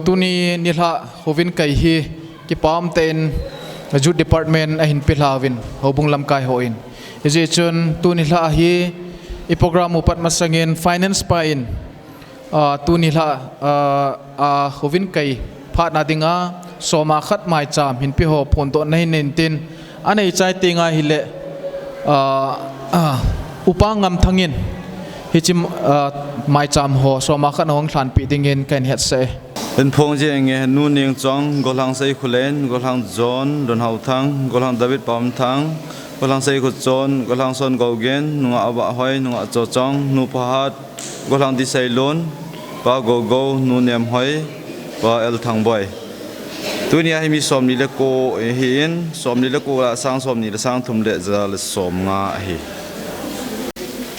tuni nila hovin kai hi ki pam ten Youth Department ahin pilawin hobung lam kai hoin ije chun tuni la hi I program upat masangin finance pain tuni la hovin kai phat na dinga soma khat mai cham hin pi ho phon to nei nen tin anei chai tinga hi le upangam thangin hi chim mai cham ho soma khat hong thlan pi dingin kan het se in phong je nge nu ning chong golang sei khulen golang John don hau thang golang David pam thang golang sei khu chon golang son gogen nunga awa hoi nunga cho chong nu phahat golang di sei lon pa go nu nem hoi pa el thang boy tunia hi mi som ni le ko hin som ni le ko la sang som ni le sang thum le za le som nga hi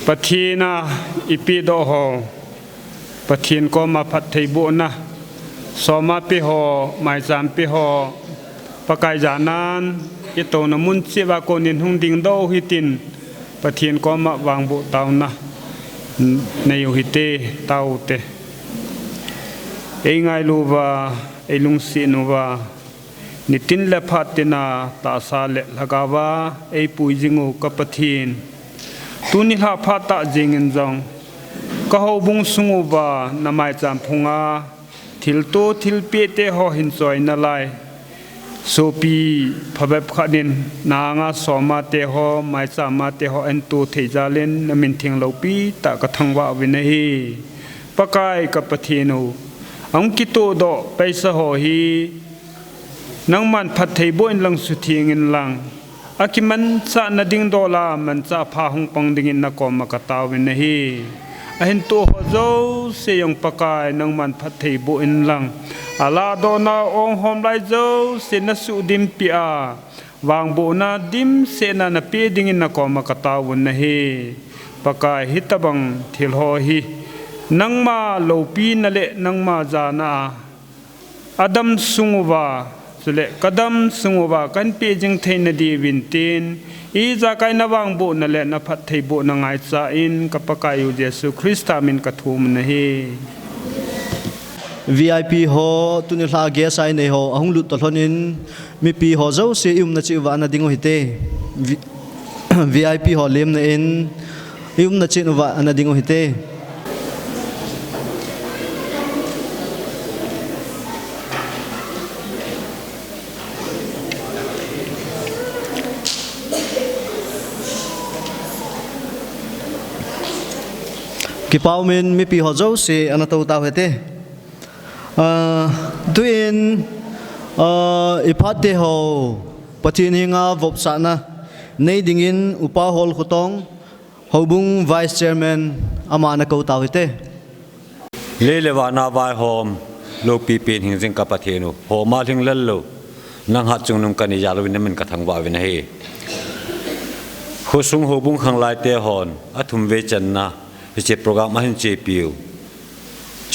pathina ipi do ho pathin ko ma phat thei bu na soma pi ho mai jam pi ho pakai janan ki to na mun chi wa ko nin hung ding do hi tin pathin ko ma wang bu taw na nei hi te taw te ei ngai lu wa ei lung si nu wa ni tin le phatina ta sa le lagawa ei pui jingu ka pathin tu ni ha pha ta jingin jong ka ho bung sungu wa na mai jam phunga thil to thil pe te ho hin choi na lai so pi phabep khadin na nga soma te ho mai cha ma te ho en tu theja len na min thing lo pi ta ka thangwa win hi pakai ka pathinu ang ki to do paisa ho hi nang man phat thei bo in lang su thing in lang akiman cha na ding dola man cha pha hung pang ding in na ko ma ka taw win hi ahin to ho zo se yong pakai nang man phat thei bo in lang ala do na ong hom lai zo se na su dim pi a wang bo na dim se na na pe ding in na ko ma ka taw win hi pakai hitabang thil ho hi nang ma lo pi na le nang ma za na adam sunguwa sule kadam sunguwa kan pe jing thein na di win tin I za kai na wang bo na le na phat thei bo na ngai cha in ka pakai yu Jesu Christa min ka thum na hi VIP ho tuni hla ge sai nei ho ahung lut to hlonin mi pi ho zo se na chi wa na dingo hite VIP ho lem na in na chi wa na dingo hite ki pau min mi pi ho zo se ana to ta hete tuin ipate ho patin hinga vop sana nei dingin upa hol khutong hobung vice chairman amana ko ta hete lelewa na vai hom lo pi pin hing jing ka pathenu ho ma thing lallo nang hat chung nung kani yalo win min ka thangwa win he khosung hobung khang lai te hon athum ve chan na che program ma hin che piu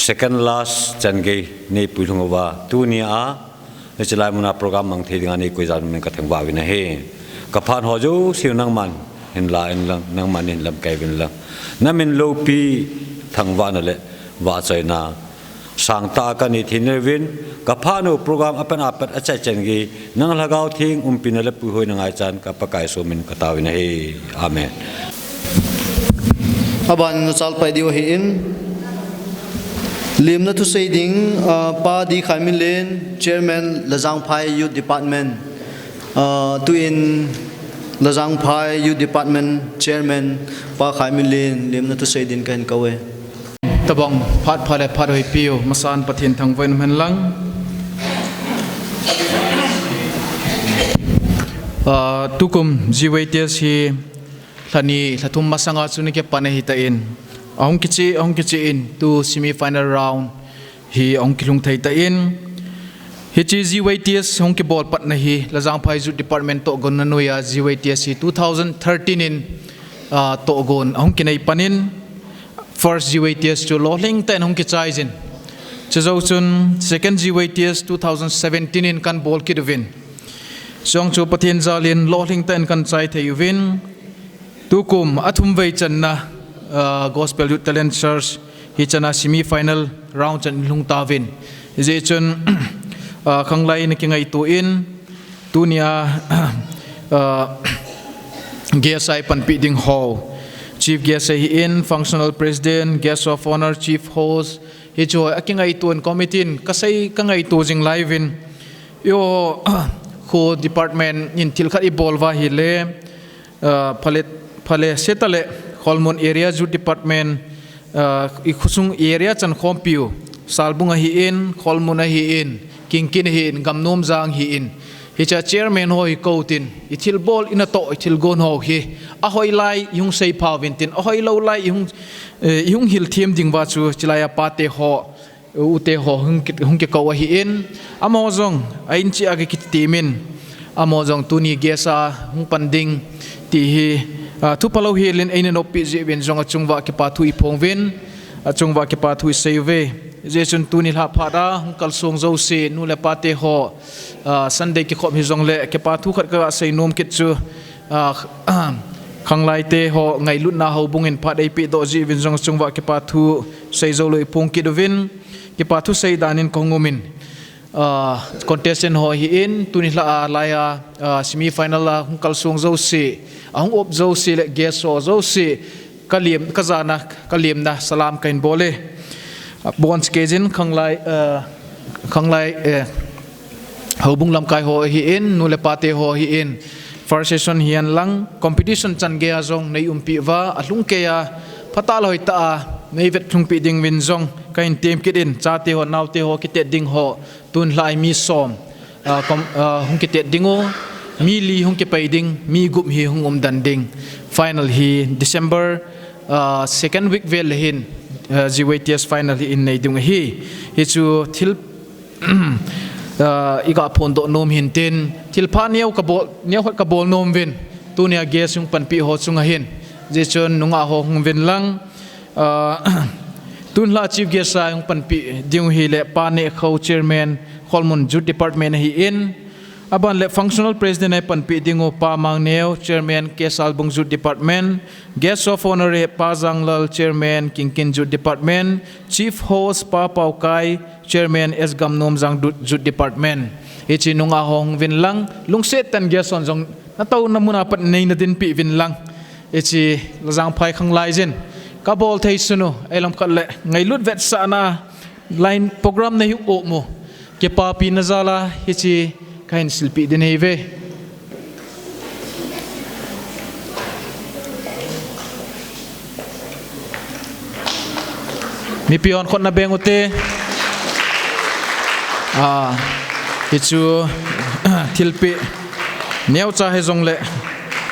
second last change nei pulhungwa tunia echlai muna program mang thei dinga nei koijan men ka thangwa win he ka phan ho jo siu nang man hin la in lang nang man in lam kai win la namin lo pi thangwa na le wa chai na sang ta ka ni thin win ka phanu program apan apat achai change nang lagaw thing pin le pu hoi nangai chan ka pakai so min ka tawin he amen aban no chal pai dio hi in lim na tu sei ding pa di khamin len chairman Lajang Phai Youth Department tuin Lajang Phai Youth Department chairman pa khamin len lim na tu sei din kan kawe tabong phat phale phat hoi piu masan pathin thang ven men lang tukum jiwaites hi thani thathum masanga chuni ke pane hita in ong kichi in tu semi final round hi ong kilung thai ta in hi chi jiwaites ong ke ball pat na hi Lajang Phai Youth Department to gon na noya jiwaites hi 2013 in to gon ong kinai panin first jiwaites to lohling ten ong ki chai jin chazau chun second jiwaites 2017 in kan ball ki win song chu pathin zalin lohling ten kan chai thei win tukum athum vei channa Gospel Youth Talent Church hi chana semi final round chan lung ta win je chun khanglai ni kingai tu in tunia GSI panpi ding ho chief guest hi in functional president guest of honor chief host hi chu akingai tun committee kasai kangai tu jing live in yo khu department in thil khat evolve hi le phale setale holmon area ju department i khusung area chan khompiu salbunga hi in holmona hi in kingkin hi in gamnom jang hi in hi cha chairman hoi kotin ithil bol ina to ithil gon ho hi a hoi lai yung sei phawin tin a hoi lo lai yung hil thiam dingwa chu chilaya pate ho ute ho hung ke ko hi in amozong ain chi age kit timin amozong tuni gesa hung panding ti hi thu palo hi len ain no pi je ben jong achungwa ke pa thu ipong vin achungwa ke pa thu save je chun tuni la phada hung kal song zo se nu le pate ho Sunday ki khop hi jong le ke pa thu khat ka sei nom kit chu khanglai te ho ngai lut na ho bungin pha dei pi do ji vin jong chungwa ke pa thu sei zo loi pung ki do vin ke pa thu sei danin kongumin contestant ho hi in tuni la laya semi final la hung kal song zo se ahung op zo se le guest zo se kalim kazana kalim na salam kain bole bon skejin khanglai hobung lam kai ho hi in nu le pate ho hi in first session hian lang competition chan ge azong nei umpi wa alung ke ya phata loi ta nei vet thung pi ding win zong kain team kit in cha te ho naw te ho kit ding ho tun lai mi som hung kit dingo mi li hung ke pai ding mi gup hi hung dan ding final hi December second week vel hin GWTS final hi in nei dung hi chu thil iga phondo nom hin tin thilpha niau ka bol nom vin tunia ges yung panpi ho chunga hin je chon nunga ho hung vin lang tun la chief guest yung panpi ding hi le pa ne kho chairman holmon jut department hi in aban le functional president ai panpi dingo pa mang neo chairman kesal bung jut department guest of honor pa janglal chairman kingkin jut department chief host pa paukai chairman s gamnom jang jut department ichi nunga hong vin lang lungset tan geson jong na tau namuna pat nei na din pi vin lang ichi jang phai khanglai jin ka bol thei sunu elam khat le ngai lut vet sa na line program nei o mo ke pa pi na zala ichi kain silpi din heve mi pion khot na bengote hichu thilpi neu cha he jong le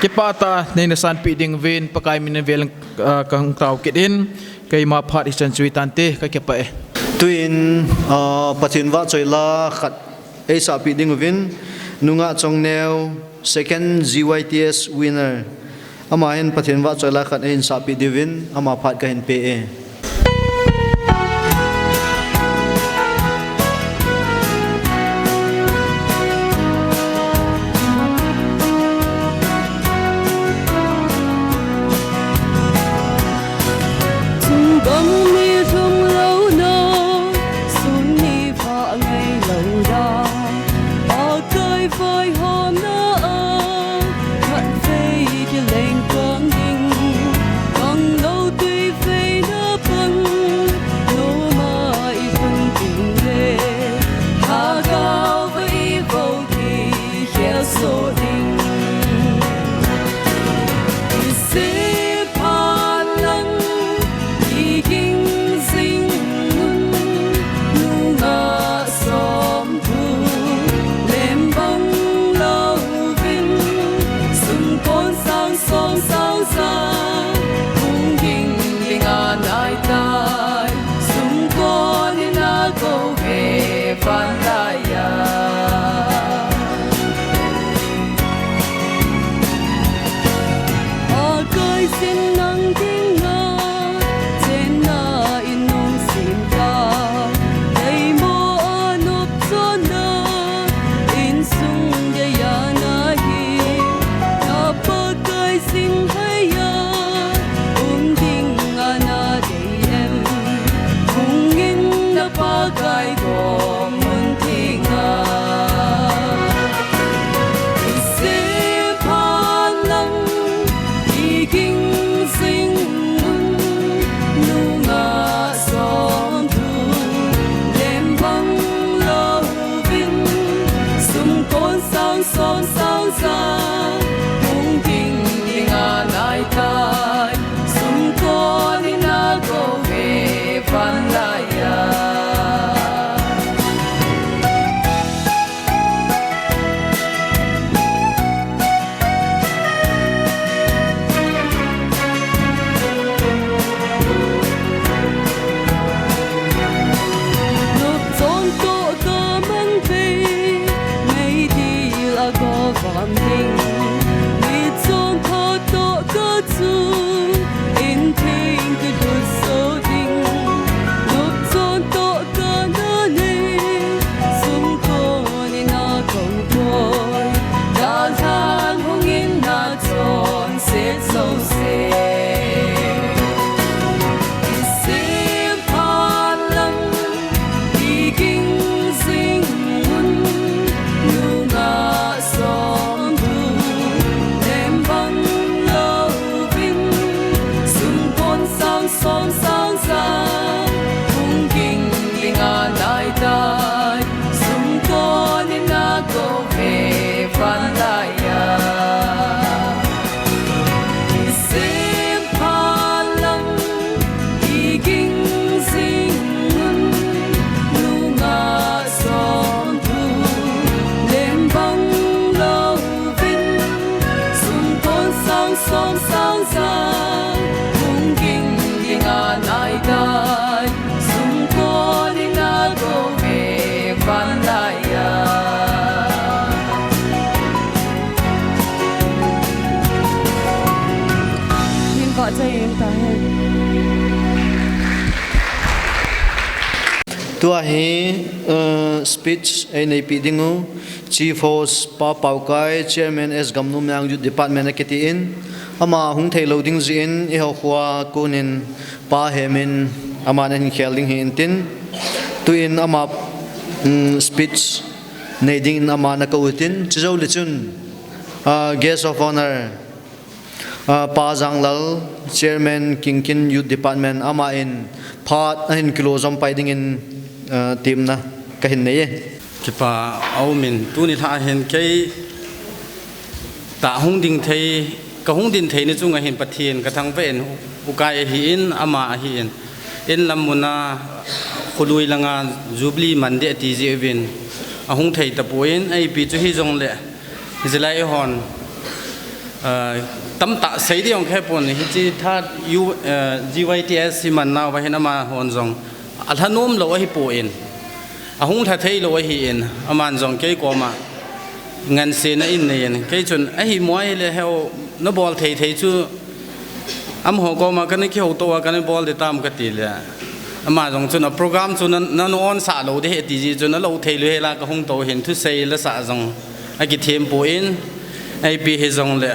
ke pata nei na san pi ding ven pakai min vel kang tau kit in kai ma phat hi chan chui tan te ka ke pa e tuin pathin wa choila khat e sa pi ding vin nunga chong neu second GYTS winner ama hen pathin wa choila khat e sa pi divin ama phat ka hen pe e Hãy subscribe cho kênh Ghiền Mì Gõ để không bỏ lỡ tua hi speech ai nei pi dingu chief host pa paukai chairman s gamnum yang youth department akiti in ama hung thei loading zin I ho khwa kunin pa hemin ama nan khelding hi intin tuin ama speech nei ding ama na kautin chizau lichun guest of honor pa zanglal chairman kingkin youth department ama in part in kilozom paiding in team na kahin nei kipa aumin tuni tha hen ke ta hung ding thei ka hung din thei ni chunga hin pathian ka thang ven ukai hi in ama hi in lamuna khului langa jubli mande ti ji evin a hung thei ta poin ai pi chu hi jong le zilai hon tam ta sei di ong khe pon hi chi tha u gyts man na wa hen ama hon jong al hanom lo hi poin a hung tha thei lo hi in aman jong ke ko ma ngan se na in nen ke chun a hi moi le heo no bol thei thei chu am ho ko ma kan ki ho to kan bol de tam ka ti le ama jong chun a program chu na no on sa lo de he ti ji chu na lo thei le la ka hung to hen thu sei la sa jong a ki them poin ai pi he jong le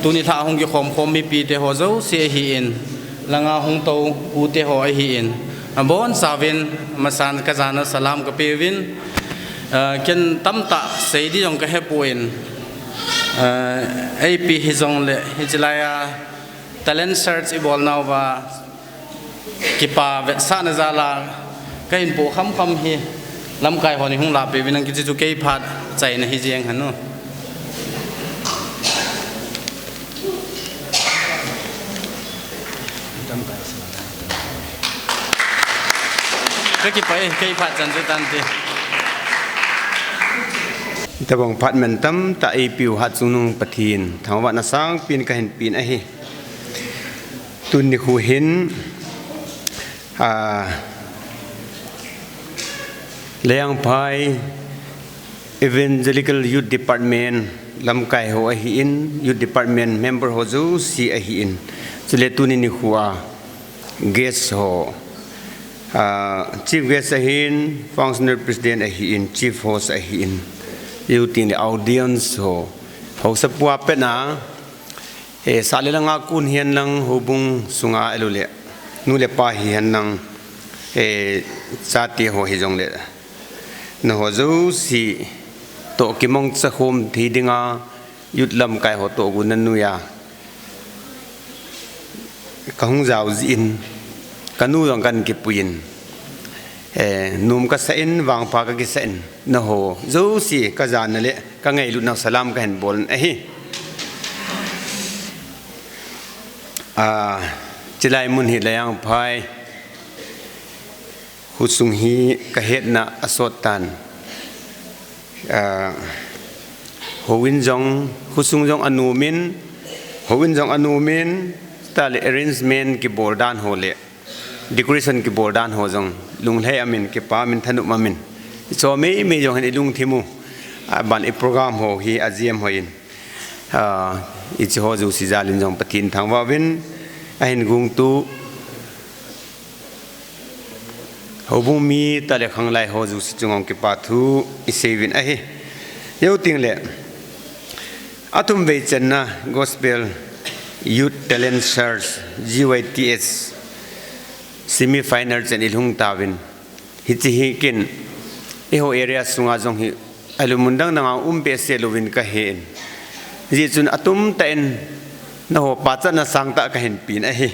tu ni tha hung ki khom mi pi te ho zo se hi in langa hung to u te ho hi in bon savin masan kazana salam ka pewin ken tamta seidi jong ka hepoin ap hizong le hijlaya talent search ibol now wa kipa ve sana zala kain po kham hi lam kai honi hung la pewin ang ki chu ke phat chai na hi jeng hanu cái cái phát triển cho tan thìแต่บางพัดมันตั้มแต่ไอปิวหัดซุนงปะทีนทางวันน่ะสร้างปีนก็เห็นปีนไอ้ตุนนี่คูเห็นเลี้ยงพาย Evangelical Youth Department ลำไก่หัวไอหิน Youth Department Member หัวจูสีไอหินสุเลตุนนี่หัว Guest หัวChief Guest ahin, Functional President ahin, Chief Host ahin, yutin the audience ho, ho sa puwa pe na, sali lang akun hiyan lang hubung sunga elule, nule pa hiyan lang sati ho hijong le, na ho zo si to kimong sa home thi nga yutlam kai ho to gunan nuya, kahung zao zin. Kanu yang kan kipuin num ka sain wang pa ka kisain na ho zo si ka jan le ka ngai lu na salam ka hen bol chilai mun hi layang phai husung hi ka het na asotan howin jong husung jong anumin style arrangement ki bordan hole decoration ki bordan ho jong lunglei amin ki pa min thanu mamin so me jong han lung thimu ban e program ho hi aziem hoin ich ho ju si jalin jong patin thangwa win ahin gung tu hobung mi tale khanglai ho ju si chungong ki pa thu isevin ahi yo ting le atum ve chenna gospel youth talent search gyts semi finals and ilhung tawin hichi hikin eho area sunga jong hi alumundang nanga umbe selovin ka hen ji chun atum ten na ho pacha na sangta ka hen pin a hi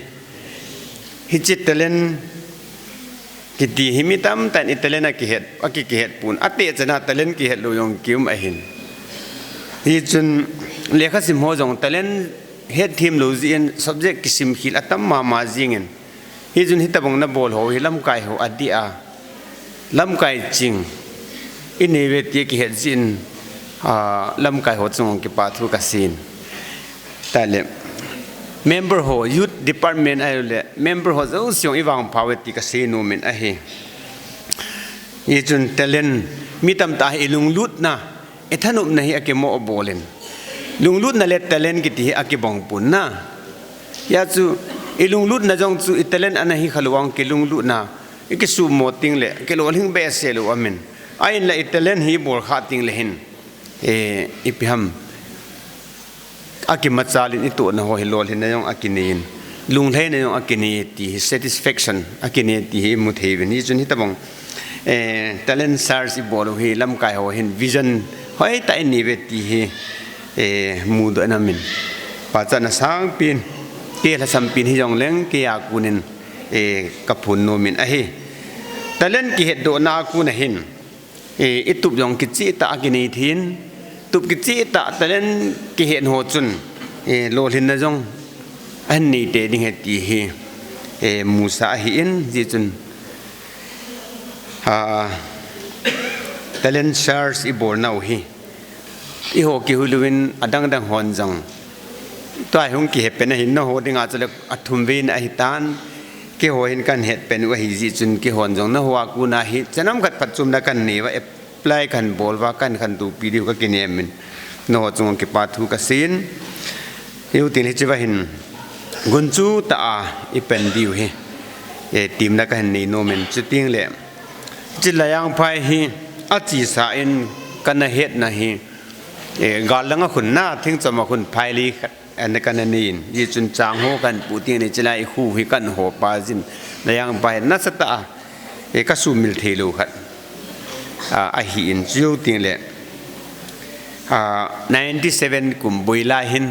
hichi talent kiti himitam tan italena ki het aki ki het pun ate chana talent ki het lo yong kium a hin hi chun lekha sim ho jong talent het thim lo zin subject kisim khil atam ma jingen hi jun hitabong na bol ho hi lam kai ho adia lam kai ching ineve ti ki het jin lam kai ho chung ki pa thu ka sin tale member ho youth department ai member ho zo siong iwang paweti ka se no men a he hi jun talent mitam ta ilung lut na ethanup na hi ake mo bolen lung lut na le talent ki ti ake bong pun na ya chu ilung lut na jong chu talent anahi khalwang ki lung lut na อีกสูโมติงเละกิโลหิงเบสเซลูอามินไอ้ละอิตาเลียนฮีบอลขาติงเลหินอีพิฮัมอากิมัจจาลินอิตัวนะโหฮิโลหินนายองอากินีนลุงเทนนายองอากินีตี satisfaction อากินีตีมุทเฮวินนี่จนที่ตะบงtalent SARS i bolo hi lam kai ho hin vision hoi ta ni ve ti hi mu do na min pa cha na sang pin ke la sam pin hi jong leng ke ya kunin ka phun no min a hi talent ki het do na ku na hin itup jong ki chi ta ki ni thin tup ki chi ta talent ki het ho chun lo hin na jong an ni te ding he ti hi musa hi in ji chun talent SARS i bor nau hi i ho ki huluin adang hon jang toy hung ki hepen hin no ho dinga chale athum vin a hitan ki ho hin kan het pen wa hi ji chun ki hon jong na huwa ku na hi chanam khat pachum na kan ni wa apply kan bol wa kan du pdf ka ki nem min no chung ki pa thu ka sin yu tin hi chiwa hin gunchu ta i pen diu hi team na kan ni no men chuting leจิลยังไปฮีอาจีสาอินกันเหตุนะฮีกาลังคุณหน้าทิ้งจะมาคุณภายลีอันกันนี่ยี่จุนจางโหกันปูติงในจิลายคู่ฮิกันหัวปาจินยังไปนัสตาก็สูมิลเทลูขัดอาฮีอินจิวติงเลย97กุมบุยลาหิน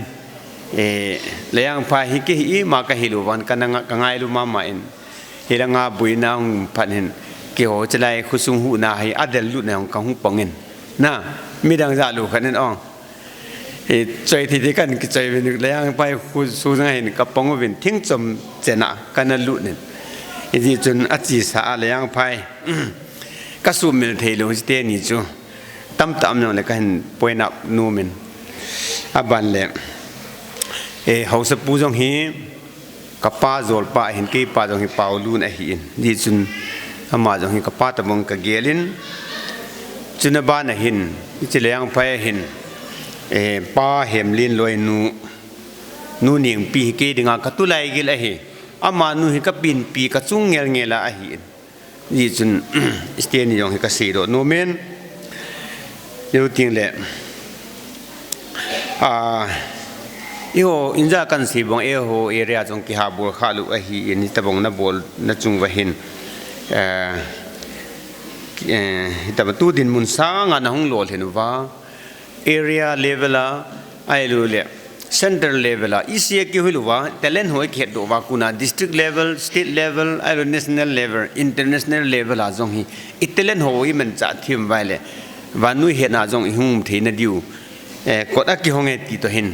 ยังไปฮิกิฮีมากะฮิลูวันกันงายลูมามาอินฮิรังอาบุยนางพันหินเกี่ยวจะไล่คุซุงหูนาให้อเดลลุในของกังหูปองเงินน่ะมีดังจะลูกขันนั่นอ่องใจที่กันใจเป็นแล้วยังไปคุซุงให้กับปองเป็นทิ้งจมเจนะกันนั่นลุเนี่ยที่จนอจิสาแล้วยังไปก็สูมิลเทลุสเตนิจูตั้มนั่นเลยกันป่วยนับนูมินอับันเลยเขาสปูจงฮีกับป้าโจลป้าเห็นกี่ป้าจงฮีป้าลูนไอหินที่จนอามาจงหินกับป้าตะบงกับเกลินจุนบ้านหินจิเลยังไปหินป้าเห็มลินลอยนูเนียงปีเกดิงากตุไลกิลไอหิอามานูหิกับปินปีกับจุงเงลไอหินยี่จุนสเตียนยองหิกับสีโดนูเมนยูติงเล่อีโหอินจากันสีบงเอโหเอเรียจงกิฮาบัวขาลุไอหินนี่ตะบงนับบอลนัจุงวะหินแต่ประตูดินมุนสร้างอันห้องหลวงเห็นว่า area level ละไอ้รู้เลย center level ละอีเสียกี่หัวว่าแต่เล่นหัวเขียดดูว่าคุณน่ะ district level state level ไอ้รู้ national level international level ละจงฮีอีแต่เล่นหัวมันจะทิมไว้เลยวันนู้นเห็นอาจงหุ่มเทนดิวกดอักกี่ห้องเอติตัวเห็น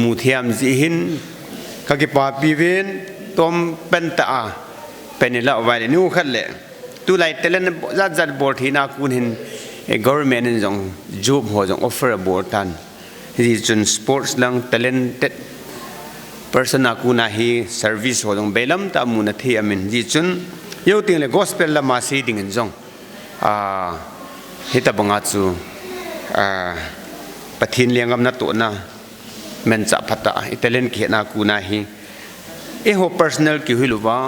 มูเทียมจีหินก็กี่ปาปีเวนต้มเป็นตาเป็นละไว้เลยนู้ขัดเลยตัวไรแต่เล่นจัดบอร์ดที่น่าคุณเห็นgovernment นี่จงจูบหัวจง offer บอร์ดทันที่จน sports ลัง talented person น่าคุณน่าฮี service หัวจงเบลัมตามุนที่อามินที่จนยกติงเลย gospel ละมาสีดิ่งจงฮิตาบังอาจูปะทินเลี้ยงกำนัดตัวน่ะมันจะพัฒนาอิตาเลียนเขียนน่าคุณน่าฮีหัว personal กี่หิลูว่า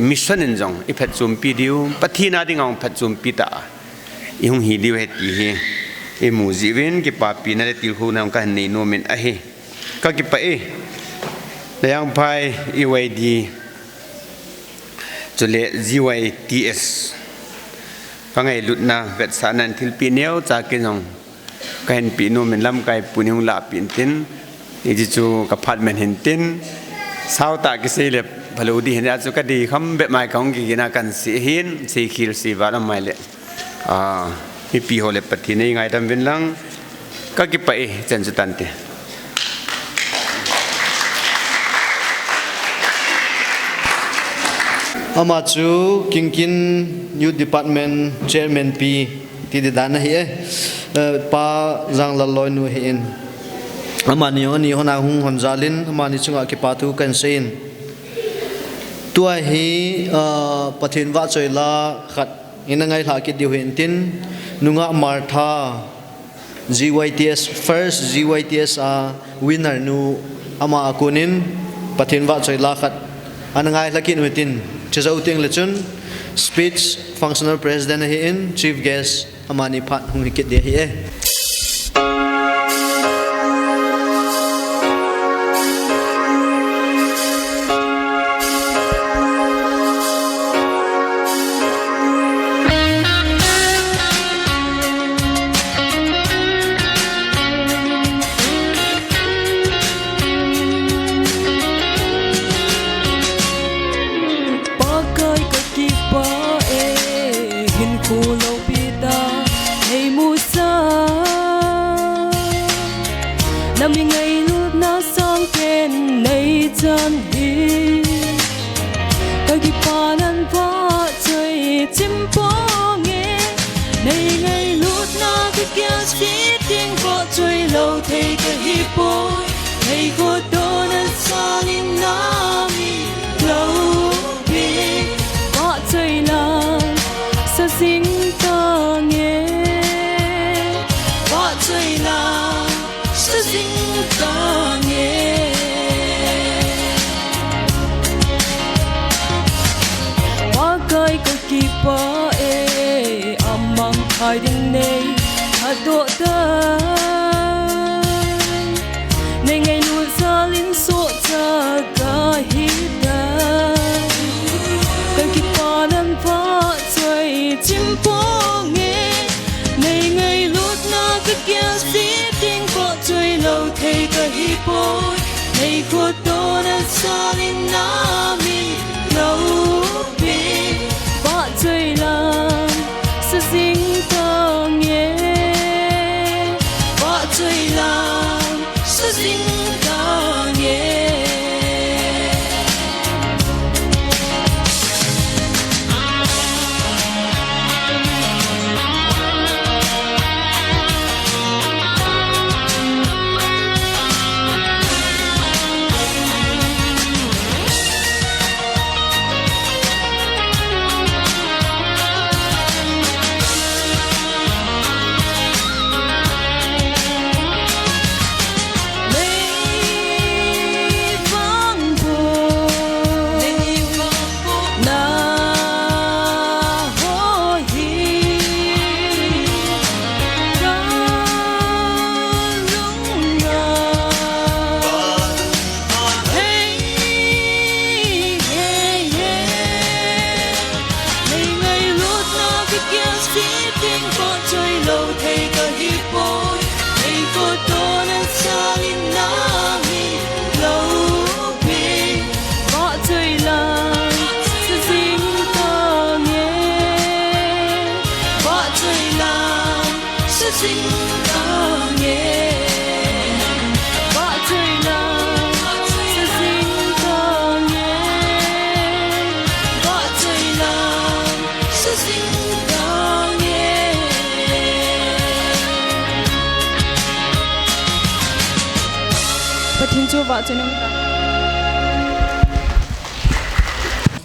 มิชชั่นจงอีพัดจุมปีเดียวปะทีน่าดิ่งเอาพัดจุมปีตาอีหงฮีดีเวทีเฮมูจิเวนกี่ปาปีนั่นติลคูนำกันในโนเมนเฮก็กี่ปะแล้วยังไปอีไวดีจุเล GYTS ฟังไงลุดนะเวทสานันทิลปีเนียวจากกินงก็เห็นปีโนเมนลำไกปุนิงลาปีนตินอีจิจูกับพัดเมนเห็นตินสาวตากิเซเลพลูดีเห็นอาจุกดีคำแบบไม่ของกินากันสีหินสีขีลสีวาร์ไม่เลยมีปีโฮเลปฏิเนยไงทำเป็นลังก็กิไปเจนสุตันเตอามาจูกินยูดีพาร์ตเมนต์เชอร์แมนปีที่ได้ด้านนี้ป้าจังละลอยนูเห็นอามานี่วันนี้คนอาหุงคนจาลินอามานี่จุงอากิปาตุกันเซนตัวฮีปฏิวัติใจละขัดอินังไงหากิดดิวเห็นตินนุงะมาร์ธา GYTS first GYTS winner nu ama akunin ปฏิวัติใจละขัดอันไงละกินเห็นตินจะ chizau ting lechun speech functional president hi in chief guest amani phat hung hikit dia hi e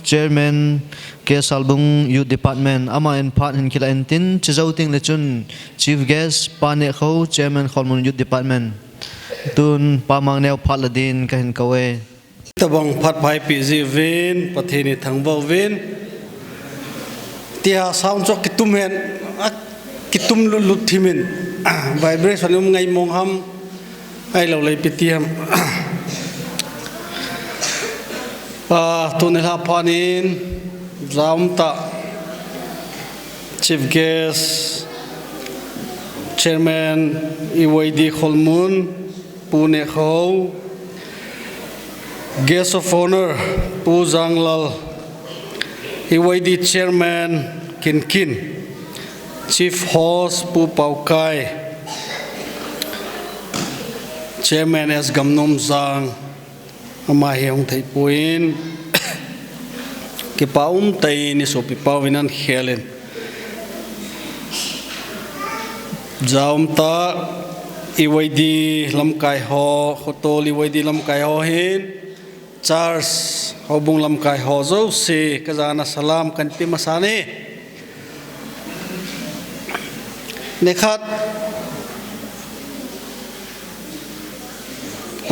Chairman ke Salbung Youth Department ama en part hin kila entin chizau ting lechun chief guest pane kho Chairman Kholmun Youth Department tun pamang neu phaladin kahin kawe tabang phat phai pi ji ven pathini thangbo ven tia sound chok kitum hen kitum lut thimin vibration ngai mong ham ai lo lei pitiam tunela panin zamta chief guest chairman EYD Kholmun Pune Kho guest of honor Pu Zanglal EYD chairman Kinkin chief host Pu Paukai chairman S Gamnom Zang ama hiong thei puin ke paum tai ni so pi pawinan khelen jaum ta EYD lamkai ho khotol EYD lamkai ho hin Charles hobung lamkai ho zo se kazana salam kan pi masane nekhat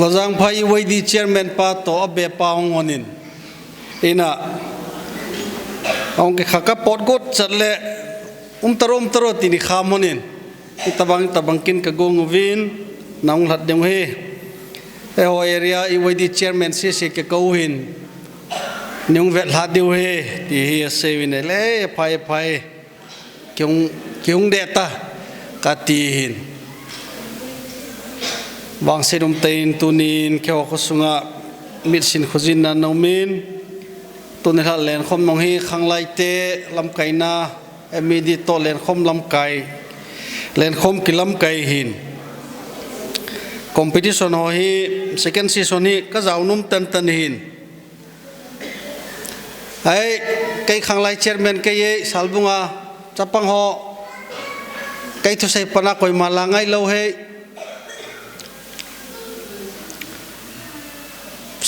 Lazang Phai EYD chairman pa to abe paung onin ina ông cái khắc pot got chặt lệ taro tini khamonin tabang kin ka gong vin nong lat deng he ho area iwadi chairman se ke kauhin nyung vet la diu he ti hi se win le phai kyung de ta ka ti hin wang se dum tein tunin kyo ko sunga mit sin khojin na nomin tunin ha len khom nong hi khanglai te lam kaina emidi to len khom lam kai len khom kilam kai hin competition ho hi second season hi ka zaunum tan hin ai kai khanglai chairman kai ye salbunga chapang ho kai thu sai pana koi malangai lo he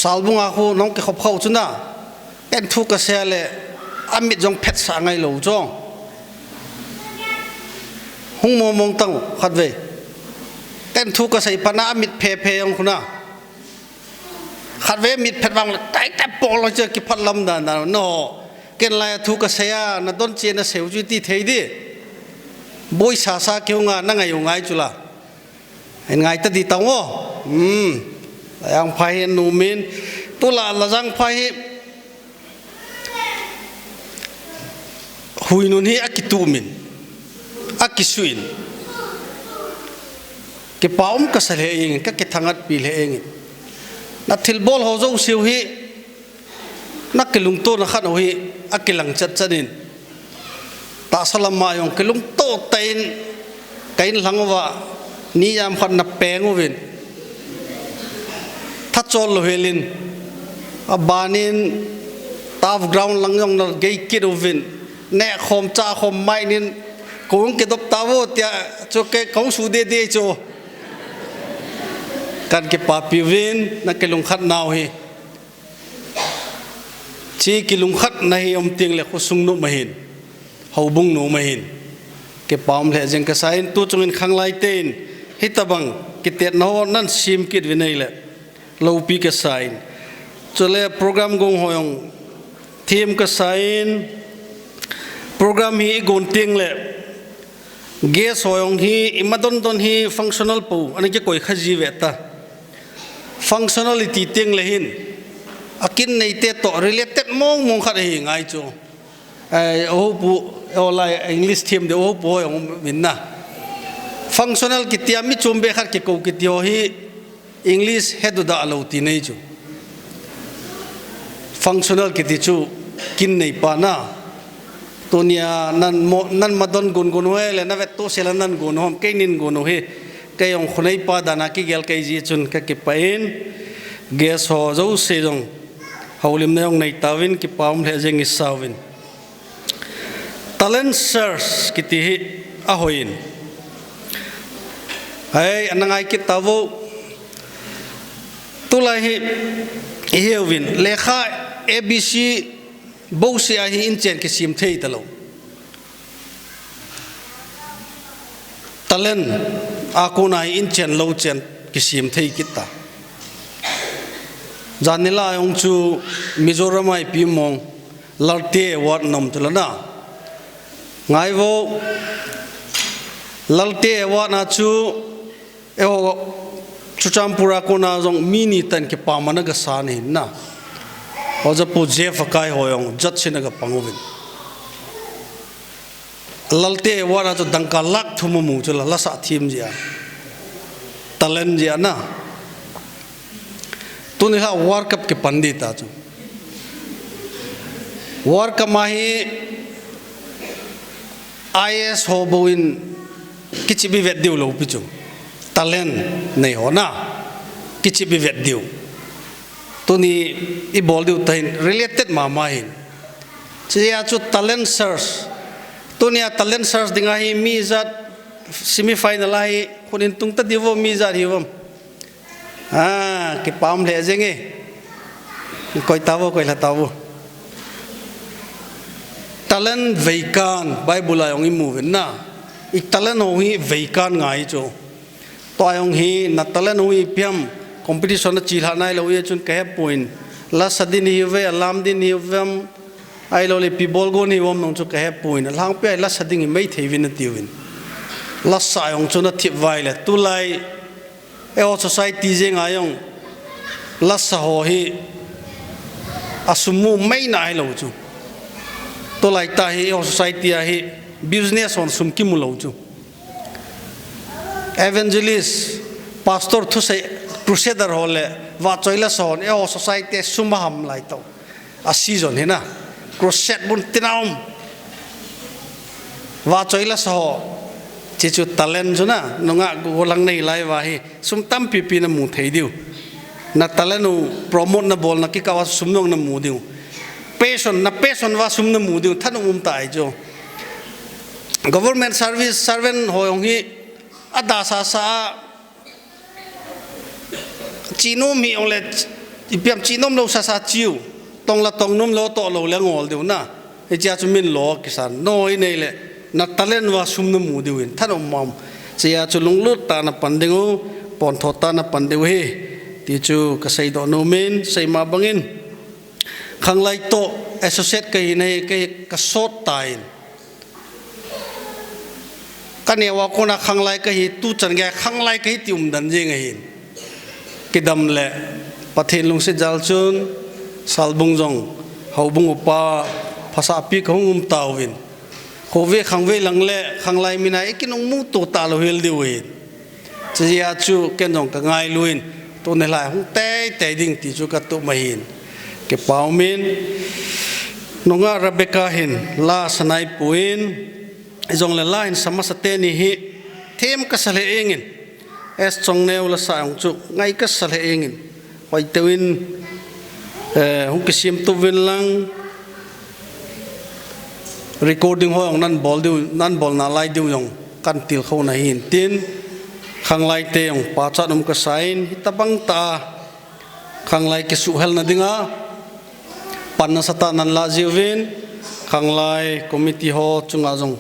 salbunga khu nong ke khop khau chuna en thu ka sele amit jong phet sa ngai lo jong hung mo mong tang khat ve ten thu ka sai pana amit phe ong khuna khat ve mit phet wang tai ta pol lo che ki phat lam da na no ken la thu ka saya na don che na seu ju ti thei di boi sa keu nga na ngai ngai chula en ngai ta di tang o yang phai nu min tu la jang phai hui nun hi akitu min akisuin ke paum ka sale ing ka ke thangat pi le ing na thil bol ho zo siu hi na ke lung to na khan ho hi akilang chat chanin ta salam ma yong ke lung to tain kain langwa ni yam khan na peng win tha chol lo helin abanin taf ground lang yong na gei kid win ne khom cha khom mai nin cũng cái đốc tao tia cho cái công sự để cho cần cái papi vin na cái lung khát nào hi chỉ cái lung khát này ông tiếng là có sung nụ mahin hậu bung nụ mahin cái palm là dân cái sai tu trong khang lai tên hít tabang cái tiệt nó nan sim kit vin này là lâu pi cái sai cho nên program gong hoyong team cái sai program hi gon tiếng là gas hoyong hi imadon hi functional po ani ke koi khaji veta functionality ting lehin akin nei te to related mong khat hi ngai chu ai o pu olai english team de o pu hoyong minna functional kitia mi chumbe khat ke ko kitio hi english hedu da lo ti nei chu functional kiti chu kin nei pa na tunia nan madon gun we le na vet to selan nan gun hom keinin gun he ke ong khonai pa dana ki gel kai ji chun ka ki pain gas ho zo se jong haulim ne ong nei tawin ki paum le jeng isawin talent search ki ti hi a hoin ai anangai ki tawo tulai hi hewin lekha abc bố sĩ ai in chen cái sim thei ta lo talent a ko nai in chen lo chen cái sim thei kita janila ong chu mizoram ai pi mong lalte wat nom tu na ngai vo lalte wat na chu eo chu champura ko na jong mini tan ke pa mana ga san hin na oja pu jeff kai hoyong jat sinaga pangobin lalte wara to dangka lak thumu mu chula la sa thim jia talent jia na tuni ha world cup ke pandita chu world cup mahi is ho boin kichi bi vet diu lo pi chu talent nei ho na kichi bi vet diu tuni i bol diu tain related ma hin chia chu talent search tunia talent search dinga hi mi zat semi final ai khunin tung ta divo mi zat hiwam ke pam le jenge koi tawo koi la tawo talent veikan bible ayong imu na i talent ho hi veikan ngai chu to ayong hi na talent ho hi piam competition na chilha nai lo ye chun ke point la sadin hi ve alam din hi vem ai lo le pi bol go ni wom nong chu ka he puin lang pe la sading mai thevin tiwin la sa yong chu na thip vai le tu lai e o society jeng ayong la sa ho hi asumu mai na ai lo chu to lai ta hi o society a hi business on sum ki mu lo chu evangelist pastor thu sai crusader hole wa choila son e o society suma ham lai to a season hena crusade bun tinaum wa choila so chichu talent juna nonga golang nei lai wa hi sum tam pi na mu thei diu na talenu promote na bol na ki kawa sum nong na mu diu passion wa sum na mu diu than tai jo government service servant hoyong hi ada sa chino mi ong le ipiam chinom lo sa chiu tong la tong num lo to lo le ngol diu na e cha chu min lo kisan noi nei le na talen wa sum na mu diu in than mom sia chu lung lut ta na pandingu pon thota na pandeu he ti chu ka sei do no min sei ma bangin khang lai to associate kai nei kai ka sot tain kanewa kona khang lai ka hi tu chan ge khang lai ka hi tium dan jeng hin kidam le pathin lung se jal chun salbung jong haubung upa phasa pi khong tawin khove khang ve lang le khang lai mina ekinong mu to ta lo hel diwin chia chu ken jong ka ngai luin to ne lai hung te ding ti chu ka tu mahin ke paumin nonga Rebecca hin la sanai puin izong le line samasate ni hi them ka sale engin es chong neu la sa ong chu ngai ka sale engin hoi tewin hung kisim tu win lang recording ho ong nan bol na lai diu yong kan til kho na hin tin khang lai te ong pa cha num ka sain hitabang ta khang lai ke su hel na dinga pan na sata nan la jiwin khang lai committee ho chunga jong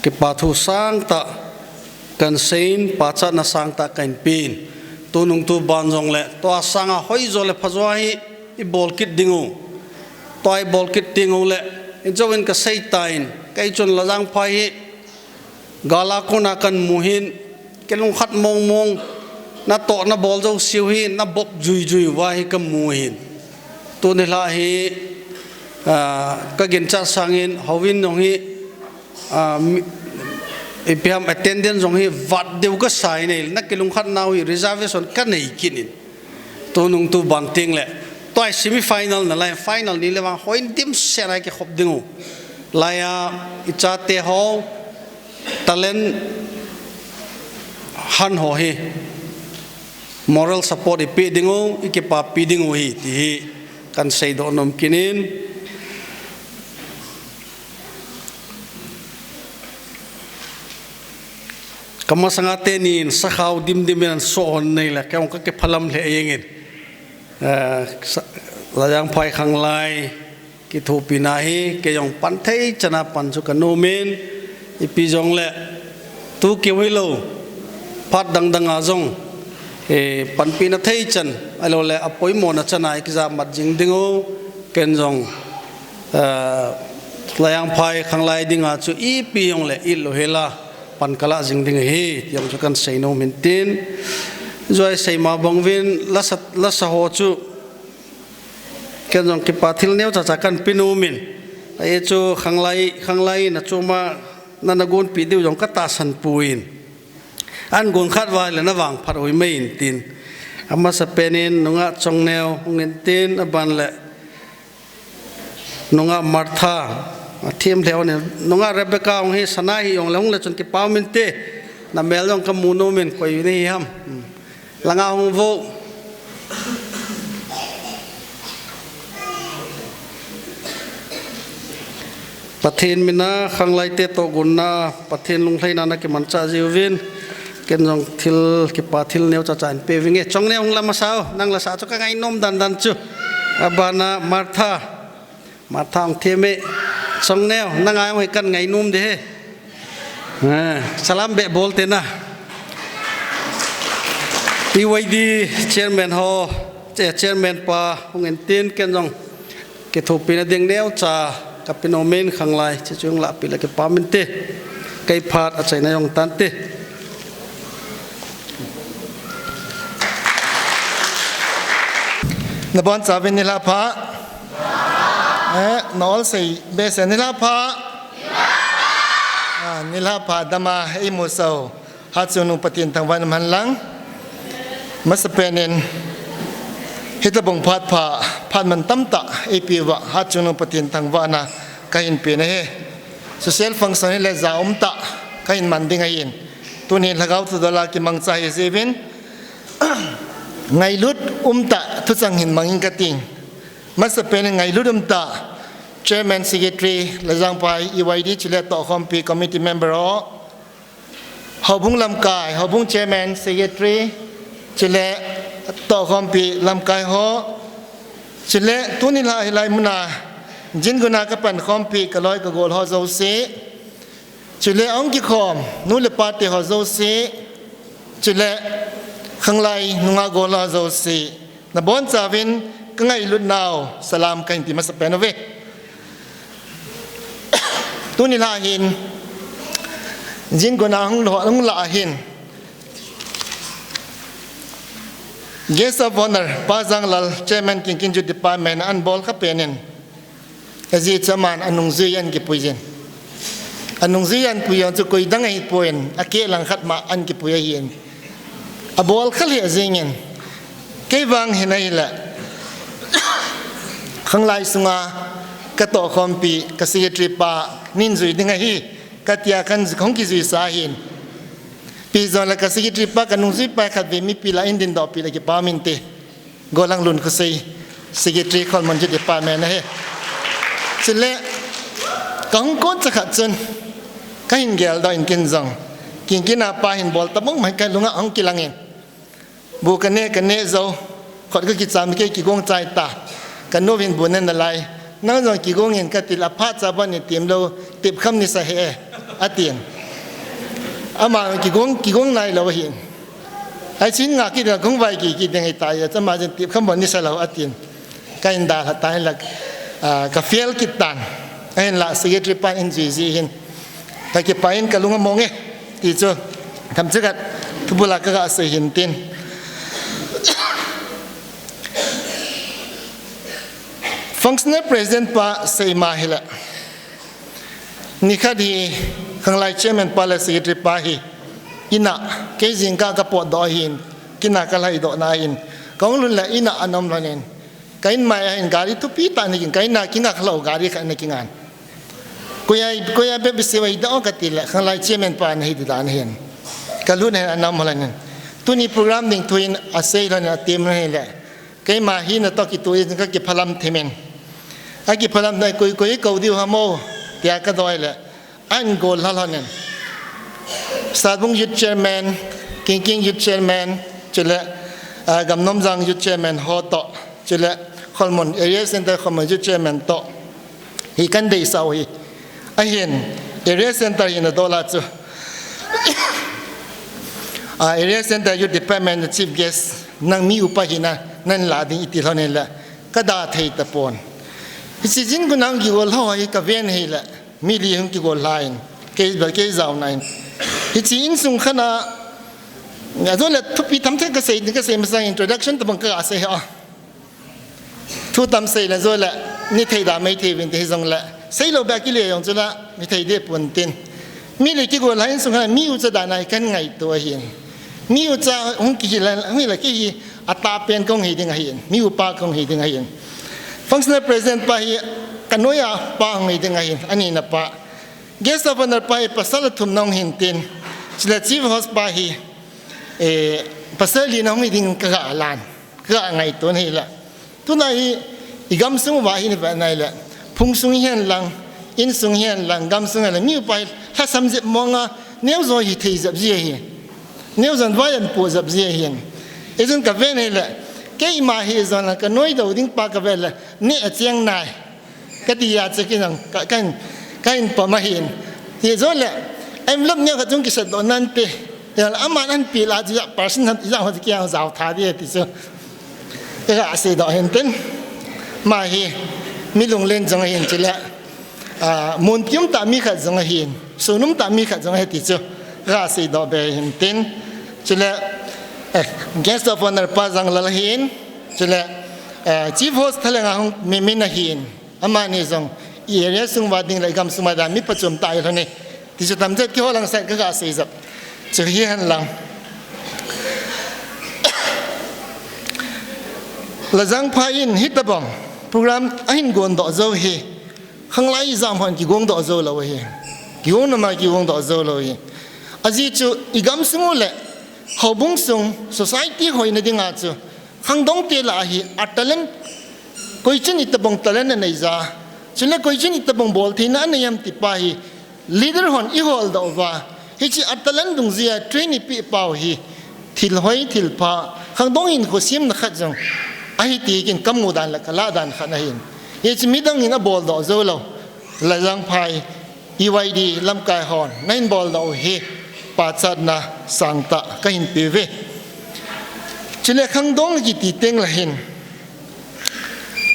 ke pathu sang ta kan sein pacha na sang ta kan pin tu nung tu ban jong le to sanga hoi zo le phazwa hi i bol kit dingu toy bol kit dingu le in join ka sei tain kai chon la jang phai hi gala ko na kan muhin kelung khat mong na to na bol jo siu hi na bok jui wa hi ka muhin tu ne la hi ka gen cha sangin howin nong hi ipiam attendance jong hi vat deu ka sai nei na kilung khat naw hi reservation ka nei kinin to nung tu banting le toy semi final na lai final ni le wang hoin dim serai ke khop dingu laya ichate ho talent han ho hi moral support ipi dingu ikepa pi dingu hi ti kan sei do nom kinin kama sangate ni sakhaw dim so on nei la ka ke phalam le yengin lajang phai khang lai ki thu pinahi ke yong pan thei chana pan chu kanu men ipi jong le tu ke wilo phat dang azong e pan pina thei chan alo le apoi mo na chana exam mat jing dingo ken jong layang phai khang lai dinga chu ipi yong le il lo hela pan kala jing ding hi yang chu kan sei no min tin joy sei ma bangwin la sa ho chu ken jong ki pathil neu cha kan pinu min ai chu khang lai na chu ma na gon pi diu jong ka ta san puin an gon khat wa le na wang phat oi mai in tin ama sa penin nunga chong neu ngin tin aban le nunga martha thiam leo ne nunga Rebecca ong hi sana hi ong long le chon ki pawmin te na mel jong ka muno men koi ni ham langa hong vo pathin mina khang lai te to gunna pathin lung thaina na ki mancha jiwin ken jong thil ki pathil neu cha chan pe winge chong ne ong lama sao nang la sa cho ka ngai nom dan chu abana martha ong theme chong neu nang ai ong kan ngai num de he salam be bolte na PYD chairman ho chairman pa ong en tin ken jong เกทุปีนเดียงเดียวจ้ากับเป็นโอเมนขังไลจะจงละปีละเก็บปามินเตไกพาดอาศัยนายองตันเตนบอนสาวินิลาภะนอลสีเบสนิลาภะนิลาภะดามาให้มุสาวฮัตสุนุปฏินทางวันมันหลังมัสเปนินฮิตบงพัดผาพันมันตั้มตะเอปีวะฮัตสุนุปฏินทางวานะกัยินเปนเฮสุเซลฟังสันเลซาอุมตะกัยินมันดิ้งยินตัวนี้ละเขาตุดลากิมังใจเซเวนไงลุดตะทุสังหินมังอินกติงมัสเป็นไงลุดตะ Chairman Secretary และจังไปEYD ชิเลต่อคอมพี Committee Member เฮาบุงลำกายเฮาบุง Chairman Secretary ชิเลต่อคอมพีลำกายฮอชิเลตุนิลาฮิไลมุนาจินกุนากับปันคอมพีกลอยกโกลฮอโซเซชิเลองกิคอมนูเลปาติฮอโซเซชิเลข้างไลนุงาโกลาโซซีนบอนซาวินก็ไงลุดนาวสลามกันที่มาสเปนเวตุนิลาหินจินกนาหงหลงลาหิน Guest of Honor ป้าจังลล Chairman กินกินจุด Department อันบอลขับเป็นนินจีจามันอันนุงซียันกิปุยจินอันนุงซียันปุยยันจะคุยดังไงปุยนอาเกลังขัดมาอันกิปุยยินอบอลขลียจิงินเก็บวางเห็นไงละข้างไลสุงากระโตคอมปีกษีตรีปานินจุยดึงไงฮีกัตยากันของกิจุยสาหินปีจอนละกษีตรีปากันนุงจุยไปขัดเวมีปีละอินดินดอกปีละกิปามินเตโกลังลุนคุซีสิกิตรีคอนมันจุดปาแมนเฮสิเลกังก้นจะขัดจนก็หินเกลดอยกินจังกินอาปาหินบอลตะมงไม่กันลุงอังกิลังเองบุกันเน่เจ้าขอดก็กิจสามเกี่ยกิกงใจตากันโนวินบุญนั่นอะไรนั่งจงกิกงเงินกันติลพัดจับวันเนี่ยเตรียมเราติดคำนิสัยอาเตียนอามากิกงในเราเห็นไอ้ชิ้นงากินกงไวกินยังไงตายจะมาจะติดคำวันนิสัยเราอาเตียนกันด่าตายหลักกาเฟลกิตันไอ้หลักสิ่งที่ปานอินจีซีเห็นแต่กิปานกันลุงมองเงี้ยที่เจ้าทำจักรทุบุลากก็อาศัยเห็นตินFunctional President ป้าเสียมาฮิละนี่คดีข้างไล Chairman ป้าและ Secretary ป้าฮิอินะเกจิงกากระปอดดอหินกินะกะไลดอนาหินกองลุนละอินะอันนอมลันเองกัยนมาหินการิทุปีตานี่กินกัยนากินข้าวการิขันนี่กินงานกุยเบบเสียไว้ดอกติละข้างไล Chairman ป้านี่ดิดานเห็นกัลุนเห็นอันนอมลันเองตัวนี้โปรแกรมหนึ่งทวินอาศัยลันเตรียมให้แหละกัยมาหินตอกิตัวยังก็เก็บพลังเทมินอากิพลังในกุยเกาดิวฮาโมเตียก็ดอยละอันโกลฮาลอนันสาธุยุทธเชอร์แมนกิงยุทธเชอร์แมนจุละกำนมจังยุทธเชอร์แมนฮอตจุละคอลมอนเอเรียเซ็นเตอร์คอลมอนยุทธเชอร์แมนโตฮีกันเดย์สาวฮีไอเห็นเอเรียเซ็นเตอร์ยินดอลลาร์จูเอเรียเซ็นเตอร์ยุทธดีพาร์ตเมนต์ชีฟเกสนั่งมีอุปหินะนั่นลาดิอิติลอนี่ละก็ด่าเทตะปนสิจินกุนังกิโกลหอยกับเวนเฮละมีลีหงกิโกลไลน์เกย์แบบเกย์จาวน์ฮิจินสุงขณะเนี่ยตัวเล็กทุกปีทำเท่ากับเสียมาสั่ง introduction ตะบังก็อาศัยฮะทุกทำเสียแล้วตัวเล็กนี่ไทยดาไม่ไทยเป็นที่ทรงละเสียเราแบบกิเลสอย่างจุละไม่ไทยได้ปุ่นตินมีลีกิโกลไลน์สุงขณะมีอุจจาระในกันไงตัวเห็นมีอุจจาระองค์กิเลสมีอะไรกี่อัตตาเป็นกงเห็นยังไงเห็นมีอุปากงเห็นยังไงเห็นFunctional President ป้าฮีกันน้อยป้าหงายยังไงอันนี้นะป้า Guest of Honor ป้าฮีภาษาละทุ่มน้องเห็นตินจิเล Chief Host ป้าฮีภาษาลีน้องไม่ดิ้งกระลานกระไงตัวนี้ละตัวไหนอีกำสุงว่าฮีนี่แบบไหนละพุ่งสุงเฮียนหลังอินสุงเฮียนหลังกำสุงอะไรมีไปถ้าสำเร็จมองอ่ะเนี้ยจะฮีที่จับเสียฮีเนี้ยจะว่ายันปูจับเสียฮีไอ้ส่วนกับเวนี่ละแกมาเฮซอนกันน้อยดาวดิ้งปากกับเวลนี่เจียงนายก็ดีอาจจะกินกันปมาเห็นที่ส่วนละเอ็มลบเนี่ยก็จงกิจตอนนั้นเปเดี๋ยวอามานั้นปีละจะปาร์ซินทันที่จะหัวที่เกี่ยวสาวท่าดีที่สุดก็อาศัยดอกเห็นเป็นมาเฮ มีลงเล่นจังเห็นจิละมุนพิมตามีขัดจังเห็นสุนุมตามีขัดจังเห็นติจูราศีดอกเบย์เห็นเต็นจิละguest of honor ป้าจังละเห็นจิละchief host ทะเลงหงมีนะเห็นอามานี่จงเอเรียสุงวาดิงเลยกำสุมาดามีประชุมตายเท่านี้ที่จะทำเจ็ดกี่หัวหลังเสร็จก็ราศีจับจะเฮียนหลังละจังพายินฮิตตะบองโปรแกรมอินกวนดอกโซเฮข้างไล่จามพันกี่กงดอกโซละเวเฮกี่กงนมากี่กงดอกโซละเวอาจีจูอีกำสมุเลเขาบุ้งส่ง society หอยในดิ่งอาจูข้างดงเตล่าฮีอัตเลนกุยจินอิตตะบองตะเลนในจ้าจุเลกุยจินอิตตะบองบอลที่นั่นในยามติปาฮี leader หอนอีฮอลดอกว่าฮิจิอัตเลนดุงเซียเทรนิปีเปาฮีทิลหอยทิลพาข้างดงอินโคซิมนักขัดจงไอ้ตีกินกำมูดันละกลาดันขันหินยังจะมีดังอินบอลดอกโซโลละจังพายอีไวดีลำกายฮอนนั่นบอลดอกเฮปัจจัดนะสังตะก็หินปีเวจะเลี้ยขังดงกิติเต็งละหิน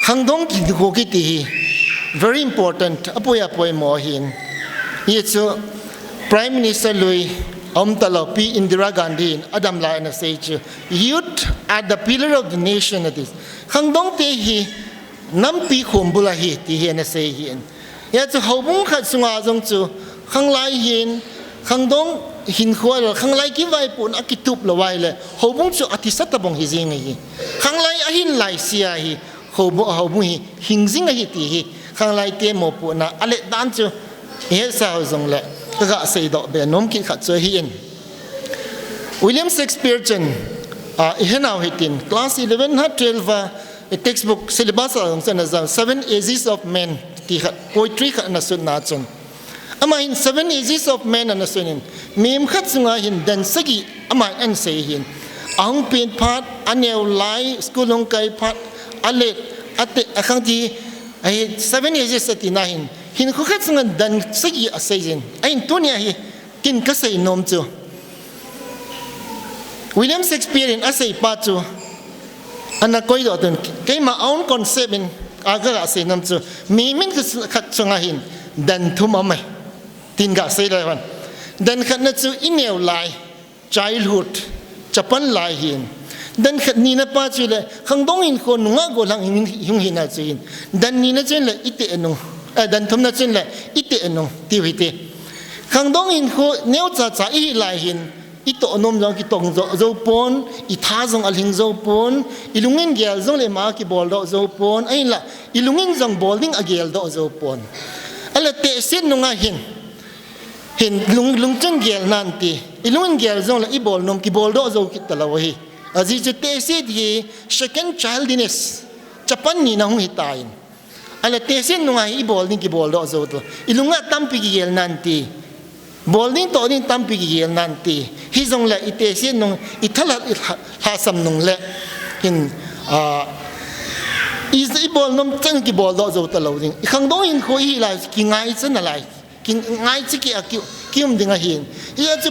ขังดงกิติโคกิติ very important อปุยหมอหินยี่จู Prime Minister ลุยตลอดปีอินดิรากันดีนอดัมลายนะเซจู youth at the pillar of the nation นั่นเองขังดงเตหีน้ำปีขุมบุลาหีที่เห็นนะเซหินยาจะเขาบุ้งขัดสงอาจงจูขังไลหินขังดงหินขวดขังไลกิไวปุ่นอากิตุบละไวเลยเขาบุ้งจูอธิสัตตบงหิซิงหีขังไลอหินไลเสียหีเขาบุ้งหิงซิงหีที่หีขังไลเตมอปุ่นนะอะไรด้านจูเฮสาวจงเลยก็เสียดอกเบนน้มกินขัดเจอหินวิลเลียมเชกสเปียร์จันเห็นเอาเหตุคลาส11ฮัท12textbook syllabus ของเซนซ์ Seven Ages of Men ที่ขัด poetry ขัดนักสุนทรชนอามาหิน Seven Ages of Men นักสุนทรมีมขัดสุงาหินดันสกีอามาอันเสียหินอ่างเป็นพัดอันเอวไลสกุลงไกพัดอัลเลตอัตเตขังที่ไอ้ Seven Ages ที่นั่นหินเขาขัดสุงาดันสกีอาศัยหินไอ้ตัวเนี้ยหินกินกระใสนมจูวิลเลียมเชกสเปียร์อาศัยปัจจุอันนั้นก็อีกตัวนึงแค่มาเอาคอนเซปต์อากาศเสียน้ำจูมีมันก็ขัดสงาหินดันทุ่มไม่ตินกาเสียเลยวันดันขัดนั่นจูอินเนลไล childhood จะปั้นไลหินดันขัดนี่นะปัจจุเลยข้างดงหินคนนุ่งก็หลังหินน่ะจูหินดันนี่นะจูเลยอิเตนุดันทุ่มนะจูเลยอิเตนุที่วิเตข้างดงหินคนเนี้ยจะอีไลหินอีโตนมจงกิตงโจปนอีท่าจงอลิงโจปนอีลุงเงินเกลจงเลยมากิบอลโดโจปนไอ้ละอีลุงเงินจงบอลดิ้งอเกลโดโจปนอะไรเตะเส้นนุ่งหินลุงจังเกลนั่นตีอีลุงเงินเกลจงเลยอีบอลนมกิบอลโดโจกิตละวะฮีอาจีจะเตะเส้นที่ second childiness จะปั้นนี่นะหงหิตายอะไรเตะเส้นนุ่งอีบอลดิ้งกิบอลโดโจตัวอีลุงอ่ะตั้มปีเกลนั่นตีบอลดิ้งตัวดิ้งตั้มปีเกลนั่นตีฮิจงเละอิเตเซียนนงอิทลัดหาสำนงเละหินอีบอลนมจังกีบอลดอกจะตลอดจริงขังดงหินคุยอะไรกินง่ายจังอะไรกินง่ายจิกคิวมดิ่งหินอีอาจจะ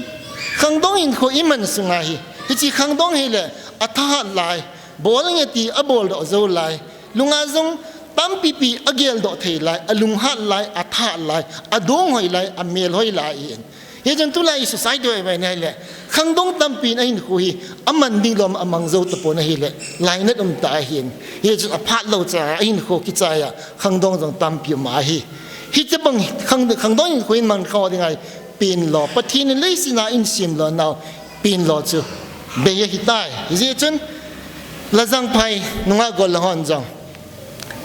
ขังดงหินคุยมันสุงายฮิจิขังดงหินเลยอัฐหัดลายบอลเนี่ยตีอบอลดอกจะลายลุงอาจงตั้มปีอเกลดอกเทลายลุงหัดลายอัฐหัดลายอดงหอยลายอเมลหอยลายเองเยังตุลายสุดสายด้วยไปนี่แหละขังดงตั้มปีนั่นคุยอามันดิ้งลมอามังโจตะปนนี่แหละลายนั่นตาเห็นยังจะพัดเราจะอินคุยกิจายขังดงจงตั้มปีมาฮิจะบังขังดงคุยมันเขาได้ไงปีนหล่อปะทีนี่เลยสินะอินซิมหล่อนาปีนหล่อจูเบียฮิตายยังจนละจังไปนุ่งกอลหอนจัง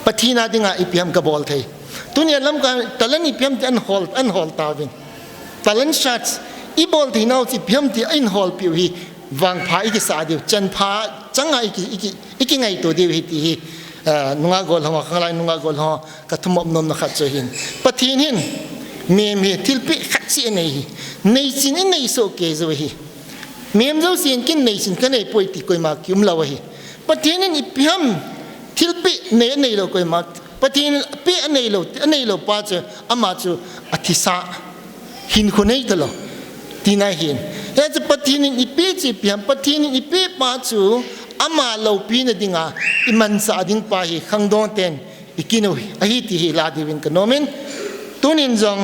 ปะทีน่าได้ไงอีพีมกบอลไทยตัวนี้ลำกันตะลันอีพีมจะอันฮอลตาวินตาลันชัดอีบอลที่น่าจะเพียงที่อินฮอลผิวฮีวางพาอีกสาเดียวจันพาจังไงอีกไงตัวเดียวฮีที่นุ่งกอลหัวข้างล่างนุ่งกอลหัวกระทุ่มนมนักขัดเจหินปะทีนินเมียมทิลปิขัดเสียในฮีในสินในโซเกจวฮีเมียมเจ้าเสียนกินในสินกันในป่วยที่กุยมาคิมลาวฮีปะทีนินอีเพียงทิลปิในโลกุยมาปะทีนินปิในโลป้าเจอามาจูอธิษาหินคนนี้ตลอดที่ไหนหินแต่จะปฏินินอีปีจีเปียมปฏินินอีปีป้าจูอามาเราปีนดิ่งอิมันสาดิ่งไปขังดงเต็น ikinu ahi ti hi la divin kanomin tunin jong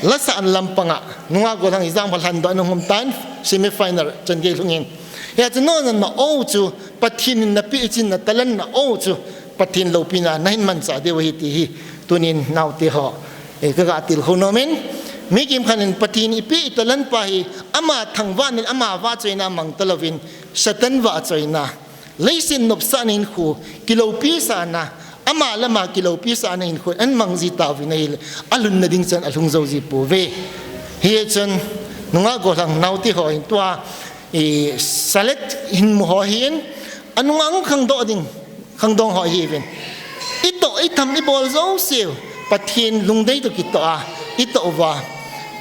lasa an lampanga nunga golang izang balhan do nung tan semi final changge lungin ya chno na o chu pathin na pi chin na talan na o chu pathin lo pina nahin man sa de hi ti hi tunin nauti ho e ka til honomen mi kim khanin pathin ipi talan pa hi ama thangwan ama wa choina mang talovin satan wa choina leisin nopsanin khu kilopi sana ama lama kilopi sana in khu an mangzi tawinai alun na ding chan alung zo ji pu ve hi chen nunga go lang nauti ho in tua e salet hin mo ho hin anung ang khang do ding khang dong ho hi ven ito itam ni bol zo siu pathin lungdei to kito a ito wa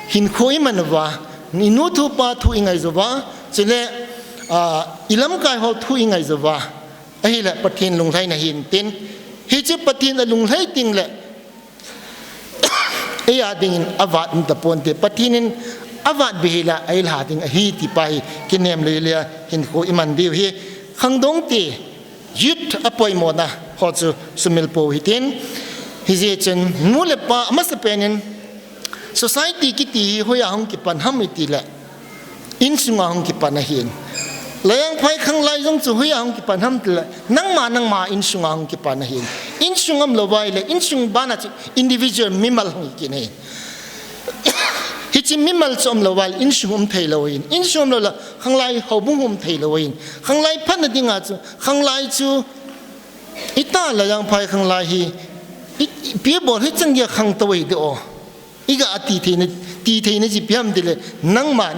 hin khoi man wa ni nu thu pa thu ingai zo wa chile ilam kai ho thu ingai zo wa ahi la pathin lunglai na hin tin hi chu pathin lunglai ting le eya ding avat ta ponte pathinin avat behila ai la ding hi ti pai kinem le le hin ko iman diu hi khangdong ti yut apoi mona ho chu sumil po hitin hi je chen mule pa masapenin society ki ti hoya hong ki pan ham iti la in sunga hong ki pan hin layang phai khang lai jong chu hoya hong ki pan ham tla nang ma in sunga hong ki pan hin in sungam lo bai le in sung bana chi individual mimal hong ki ne hichi mimal chom lo wal in sungum thei lo in sum lo la khang lai ho bung hum thei lo in khang lai phan na dinga chu khang lai chu ita layang phai khang lai hi pi bol hi chang ya khang tawai de o iga ati the ne ji piam dile nang ma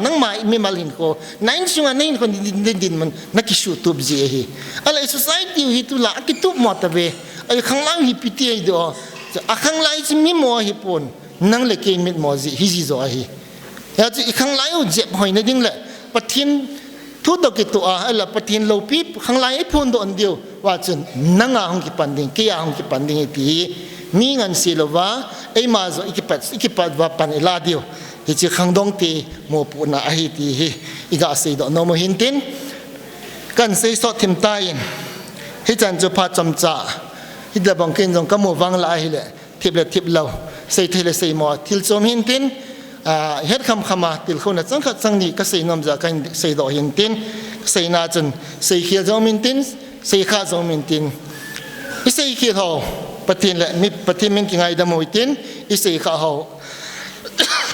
mi malin ko nain sunga nain ko din man nakishu tub ji hi ala society hi tu la ki tu mo ta be ai khang lang hi piti ai do a khang lai chi mi mo hi pon nang le ke mit mo ji hi ji zo hi ya chi khang lai u je hoi na ding le pathin thu to ki tu a ala pathin lo pi khang lai phun do an dio wa chen nanga hong ki panding ke ya hong ki panding ti mi ngan silova ai ma zo ikipat wa pan eladio hi chi khangdong ti mo pu na a hi ti hi iga sei do no mo hintin kan sei so thim tain hi chan chu pha chamcha hi da bang ken jong ka mo wang la hi le thip lo sei thele sei mo thil chom hintin het kham khama til khona chang kha chang ni ka sei nom za kan sei do hintin sei na chen sei khia zo min tin sei kha zo min tin i sei khia ho pathin le mi pathin min ki ngai da moi tin i sei kha ho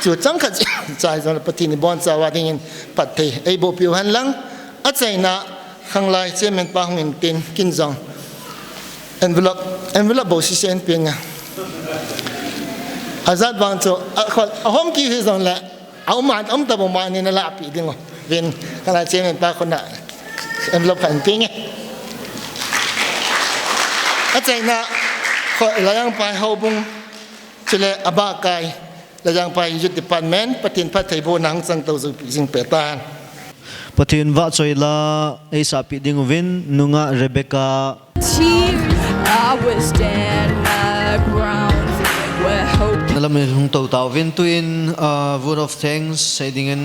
chu chang kha chai zo pathin ni bon cha wa ding pat the ei bo piu han lang a chai na khang lai che men pa hong in tin kin jong envelope bo si sen pin azat bang cho a hom ki hi zong la au man ta bo man ni na la pi ding ven kala che men pa khona envelope kan pin a chai na ko layang pai ho bung chile aba kai layang pai youth department pathin phat thai bo nang chang to zu jing pe tan pathin wa choila ei sa pi ding win nunga Rebecca I was stand my ground where hope nalam hung to taw win to in word of thanks sai ding in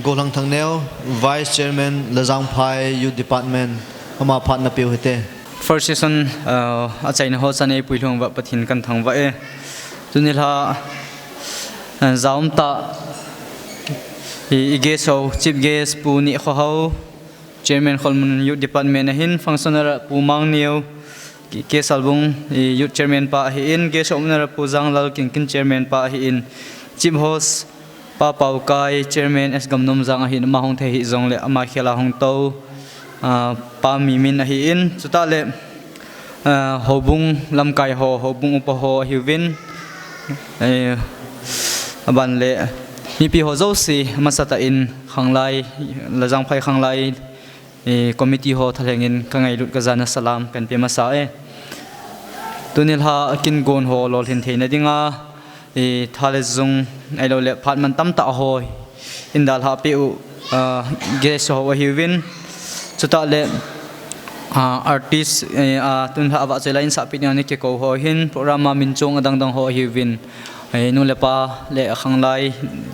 golang thang neo vice chairman Lajang Phai youth department ama phat na piu hite first session a chaina ho chane puilong wa pathin kan thang wa e tunila zaum ta i guest ho chief guest pu ni kho ho chairman kholmun youth department hin functioner pu mang niu ke salbung youth chairman pa hi in guest omner pu janglal king chairman pa hi in chief host pa pau kai chairman s gamnom jang hin ma hong the hi jong le ama khela hong to pa mi min hi in chuta le hobung lam kai ho hobung upa ho hi win ban le mi pi ho zo si masata in khanglai Lajang Phai khanglai committee ho thalengin kangai lut ka jana salam kan pe masa e tunil ha kin gon ho lol hin theina dinga thale zung ai lo le phat man tam ta hoi indal ha pe u ges ho hi win chuta le artist tun ha wa chela in sa pi ni ke ko ho hin program ma min chong adang dang ho hi win nu le pa le khanglai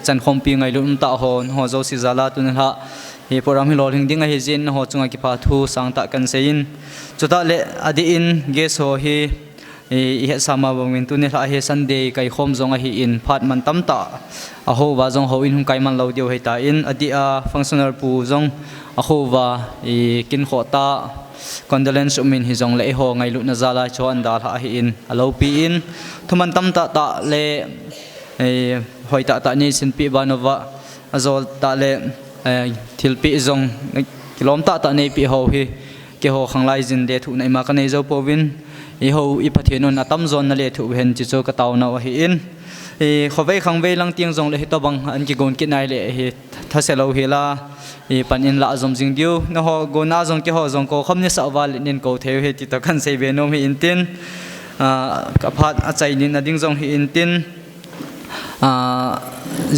chan khom pi ngai lum ta hon ho zo si zala tun ha hi program hi lol hing ding hi jin ho chunga ki pa thu sang ta kan sein chuta le adi in ges ho hi i he sama bangin tu ni la he Sunday kai khom zong a hi in phat man tam ta a ho wa zong ho in hum kai man lo dio he ta in adi a functional pu zong a ho wa i kin kho ta condolence umin hi zong le ho ngai lu na zala cho an dal ha hi in alo pi in thuman tam ta ta le hoi ta ni sin pi banova azol ta le thil pi zong kilom ta nei pi ho hi ke ho khanglai jin de thu nei ma ka nei zo povin i ho i pathinon atam zon na le thu hen chi cho ka taw na hi in khowei khangwei lang tiang zong le hi to bang an ki gon ki nai le hi thaselo hi la i pan in la zom jing diu na ho go na zong ke ho zong ko khom ni sa wal nin ko theu he ti to kan sei be nom hi in tin ka phat a chai nin ading zong hi in tin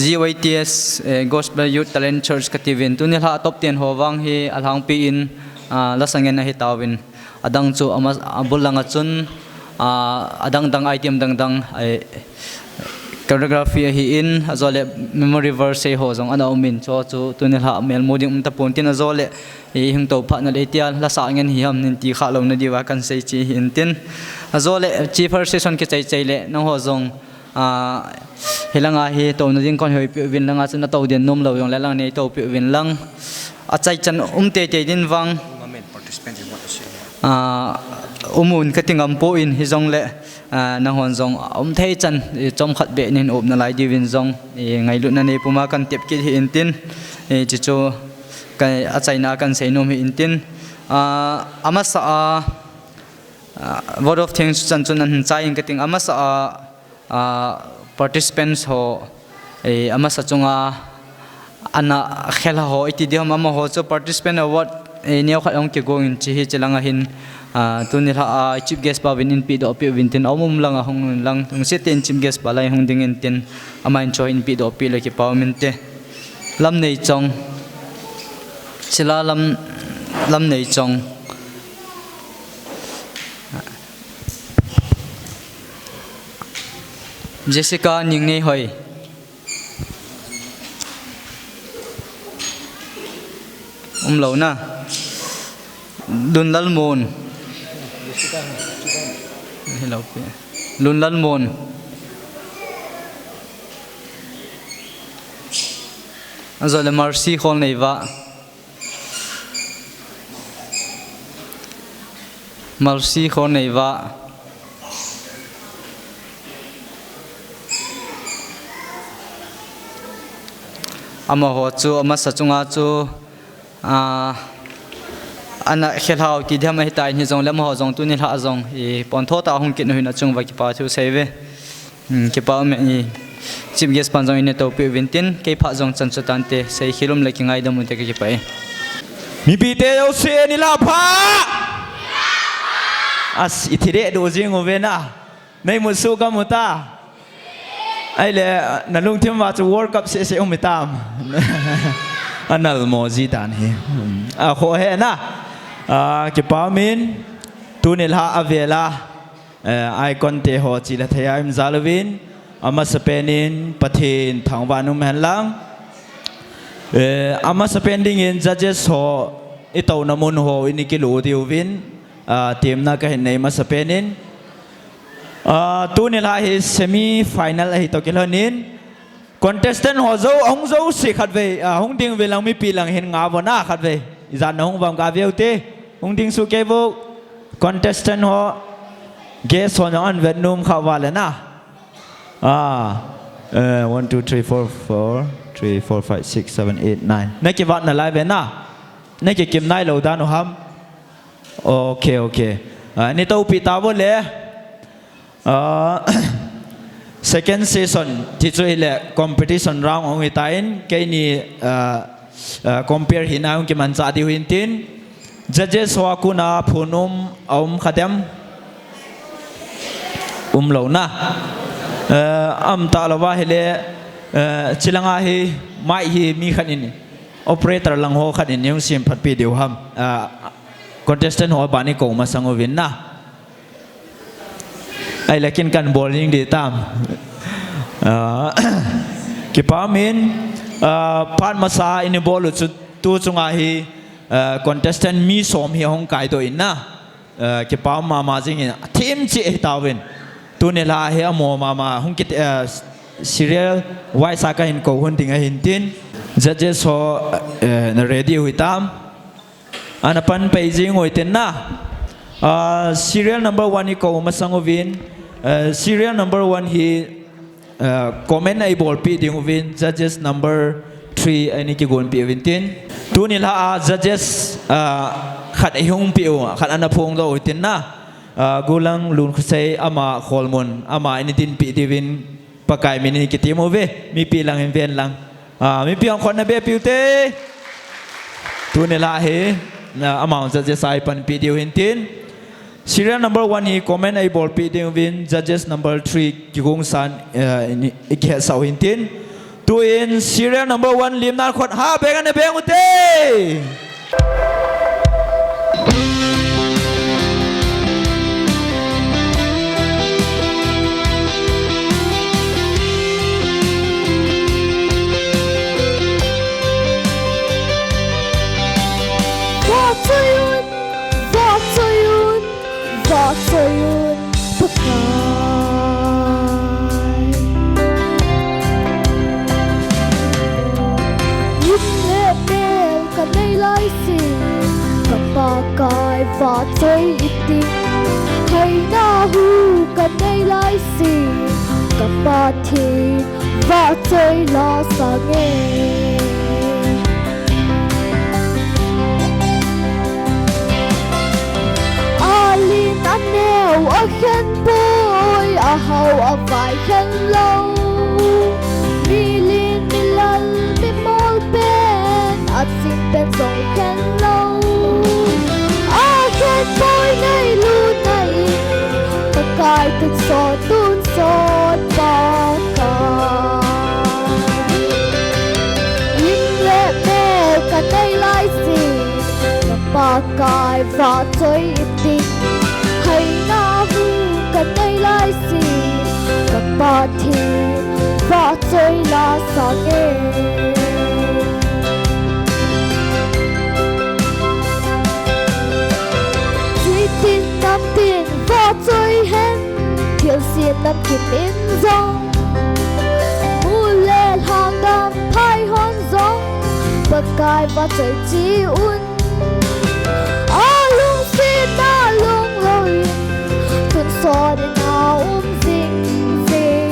GYTS Gospel Youth Talent Church kativin tu ni la top 10 ho wang hi alhang pi in la sangen na hi tawin adang chu ama abulanga chun adang dang item dang choreography hi in azole memory verse ho jong ana umin cho chu tunil ha mel moding ta pontin azole e hing to pha na le tia la sa ngen hi ham nin ti kha lo na diwa kan sei chi hin tin azole chief session ke chai le na ho jong hilanga hi to na ding kon hoi pi win langa chuna to den nom lo yong la lang nei to pi win lang a chai chan te din wang umun katingam po in hi zong le na hon zong thei chan chom khat be nin op na lai divin zong ngai lu na nei puma kan tep ki hi in tin chi chu kai a chaina kan sei nom hi in tin ama sa word of thanks chan chun an chai in kating ama sa participants ho ama sa chunga ana khela ho iti diam ama ho chu participant award neo khat ong ke going chi hi chelanga hin tunil ha chief guest pa win in pi do pi win tin omum langa hong lang tung se ten chief guest pa lai hong ding in tin amain cho in pi do pi le ki pa min te lam nei chong chila lam nei chong Jessica ning nei hoi lo na Lun lal mon hello lun lal mon azole mercy khol nei wa mercy khol nei wa ama ho chu ama sa chunga chu ana khelhau ti dham hi tai ni zong lam ho zong tu ni la zong e pon tho ta hung kin hui na chung wa ki pa thu save ki pa me ni chief guest pan zong in to pe vintin ke pha zong chan chutan te sei khilum le ki ngai dam te ki pa mi pi te yo se ni la pha as ithire do jing ovena nei mu su ka muta ai le na lung thim wa chu world cup se umitam anal mozi dan hi a kho he na ki pa min tunil ha avela icon te ho chi la thaya im zalwin ama spenin pathin thangwanum hanlang ama spending in judges ho ito namun ho inikilu diwin team na ka hinay ma spenin tunil ha hi semi final hi to kilonin contestant ho zo ong zo si khat ve hong ding ve lang mi pi lang hin nga bona khat ve izan hong bam ka veu te hong ding su ke bo contestant ho guess on on vietnam kha wala na 1 2 3 4 4 3 4 5 6 7 8 9 na ki wat na lai ve na na ki kim nai lo da no ham okay ni to pi ta bo le second season teacher ile competition round ong itain ke ni compare hina ong ki man cha di hin tin judges wa kuna phunum khadam lo na am ta lawa hele chilanga hi mai hi mi khanin operator lang ho khanin yung sim phat pi deu ham contestant ho bani ko ma sango win na ai lakin kan bowling di tam kipamin pan masa ini bolu tu chunga hi contestant mi som hi hong kai do in na cái bao mà chính in team chị tao bên tu này là hệ mò mà không cái serial white saka in cầu hôn tiếng hình tin judges ho na ready hui tam ana pan page ngoi ten na serial number 1 hi cầu masangovin serial number 1 hi comment ai bol pi dingovin judges number 3 ani ki gon pi vintin tu ni la judges khat ai hung pi khat ana phong do tin na gulang lun khusai ama kholmon ama ini tin pi divin pakai mini ki timo ve mi pi lang ven lang mi pi ang khon na be pi te tu ni la he amount judges ai pan pi diu hintin serial number 1 hi comment ai bol pi ding win judges number 3 ki gong san ikhe sau hintin tu in serial number 1 lim nan khot ha be gan be ngute Soyun pakai Yip le mel ka nay lai si ka pakai va chơi iti Hay na hu ka nay lai si ka pa thi va chơi la sa nghe nêu ở khen bôi ở hầu ở vài khen lâu mi liên mi lân mi mol bên ở xin bên dòng khen lâu ở khen bôi này luôn này ta cài thực so tuôn sốt ba cài im lệ mê cả đây lại gì ba cài và chơi đi hay na hu cả đây lai si cả ba thi và chơi la sa nghe chỉ tin năm tiền và chơi hết thiếu xiên năm kịp in dòng mu lên hàng đam phai hòn dòng bậc cài và chơi chi un lung xin na lung rồi tuần so đến nào dinh dinh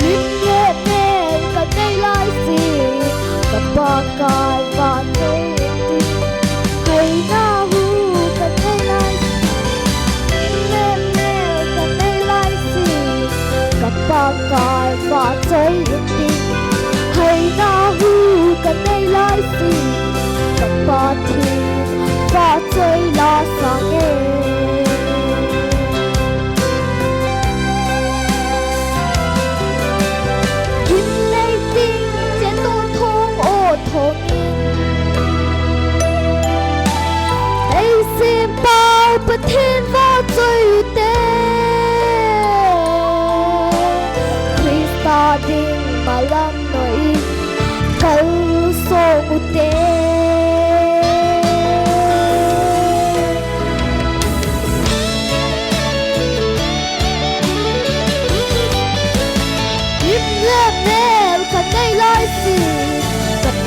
linh nhẹ nhẹ cả đây lại gì cả ba cài và đây hay na hu cả đây lại nhẹ nhẹ cả đây lại gì cả ba cài và đây hay na hu cả đây lại gì cả ba thi và chơi la sa nghe kim lấy tinh trên tôn thôn ô thôn đây xem bao bất thiên và chơi tê Krista đinh mà làm nổi câu số một tê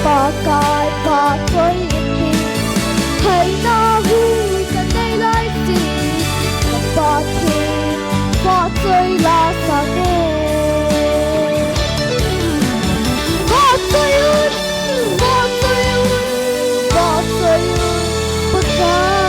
pakai pa toy iti hay na hu ka nay lai si pa thi pa toy la sa nghe pa toy un pa toy un pa toy pakai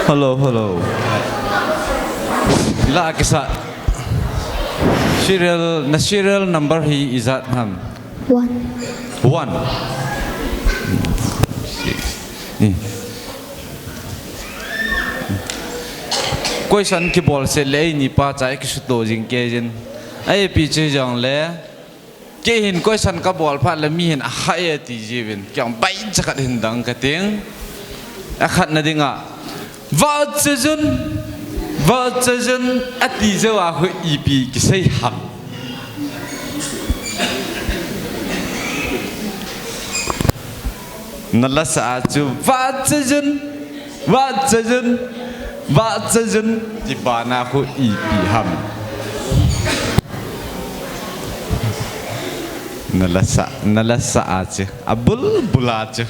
Hello. La kisa. Serial number he is at 1 question ki bol se le ni pa chai ki su to jing ke jin ai pi che jong le cái hình coi sân các ball phát là mi hình hay thì gì vậy kiểu bay chắc hình đằng cái tiếng khát là tiếng à vợ chân à tí giờ à hơi bị cái say hầm nó là sao chứ vợ chân thì bà na hơi bị hầm nó là sao chứ abul bula chứ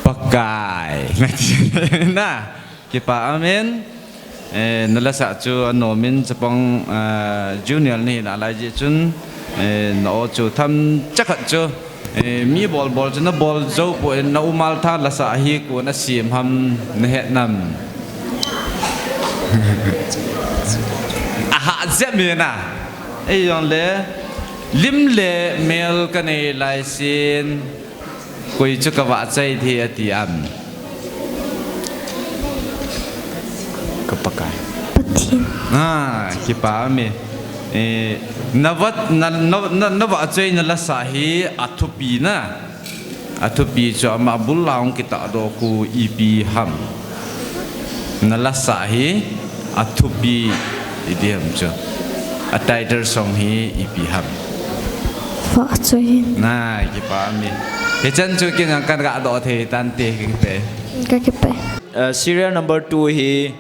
pakai na kita amin nala sa chu nomin chapong junior ni na lai ji chun no chu tham chắc hẳn chu mi ball chu na ball zo po na umal tha la sa hi ko na sim ham na het nam aha zemina ei yon le lim le mel ka nei lai sin quỳ cho các bạn chơi thì ăn cái pakai cái pa mi na vợ chơi na la sahi athupi cho mà bul laung kita do ku ipi ham na la sahi athupi idiam cho a tighter song hi ipi ham vợ chơi na cái pa mi thế chân chưa kia ngang căn gạ đó thì tan tê cái Serial number 2 hi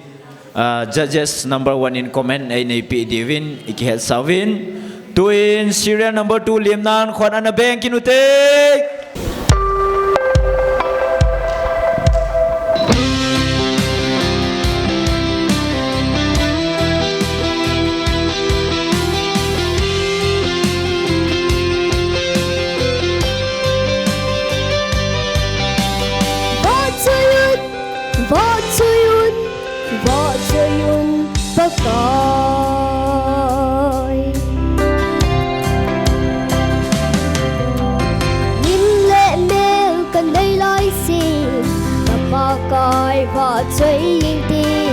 judges number 1 in comment ai nei pi divin ikhet savin tuin serial number 2 liam nan khwan ana bank kinute và chơi yên tim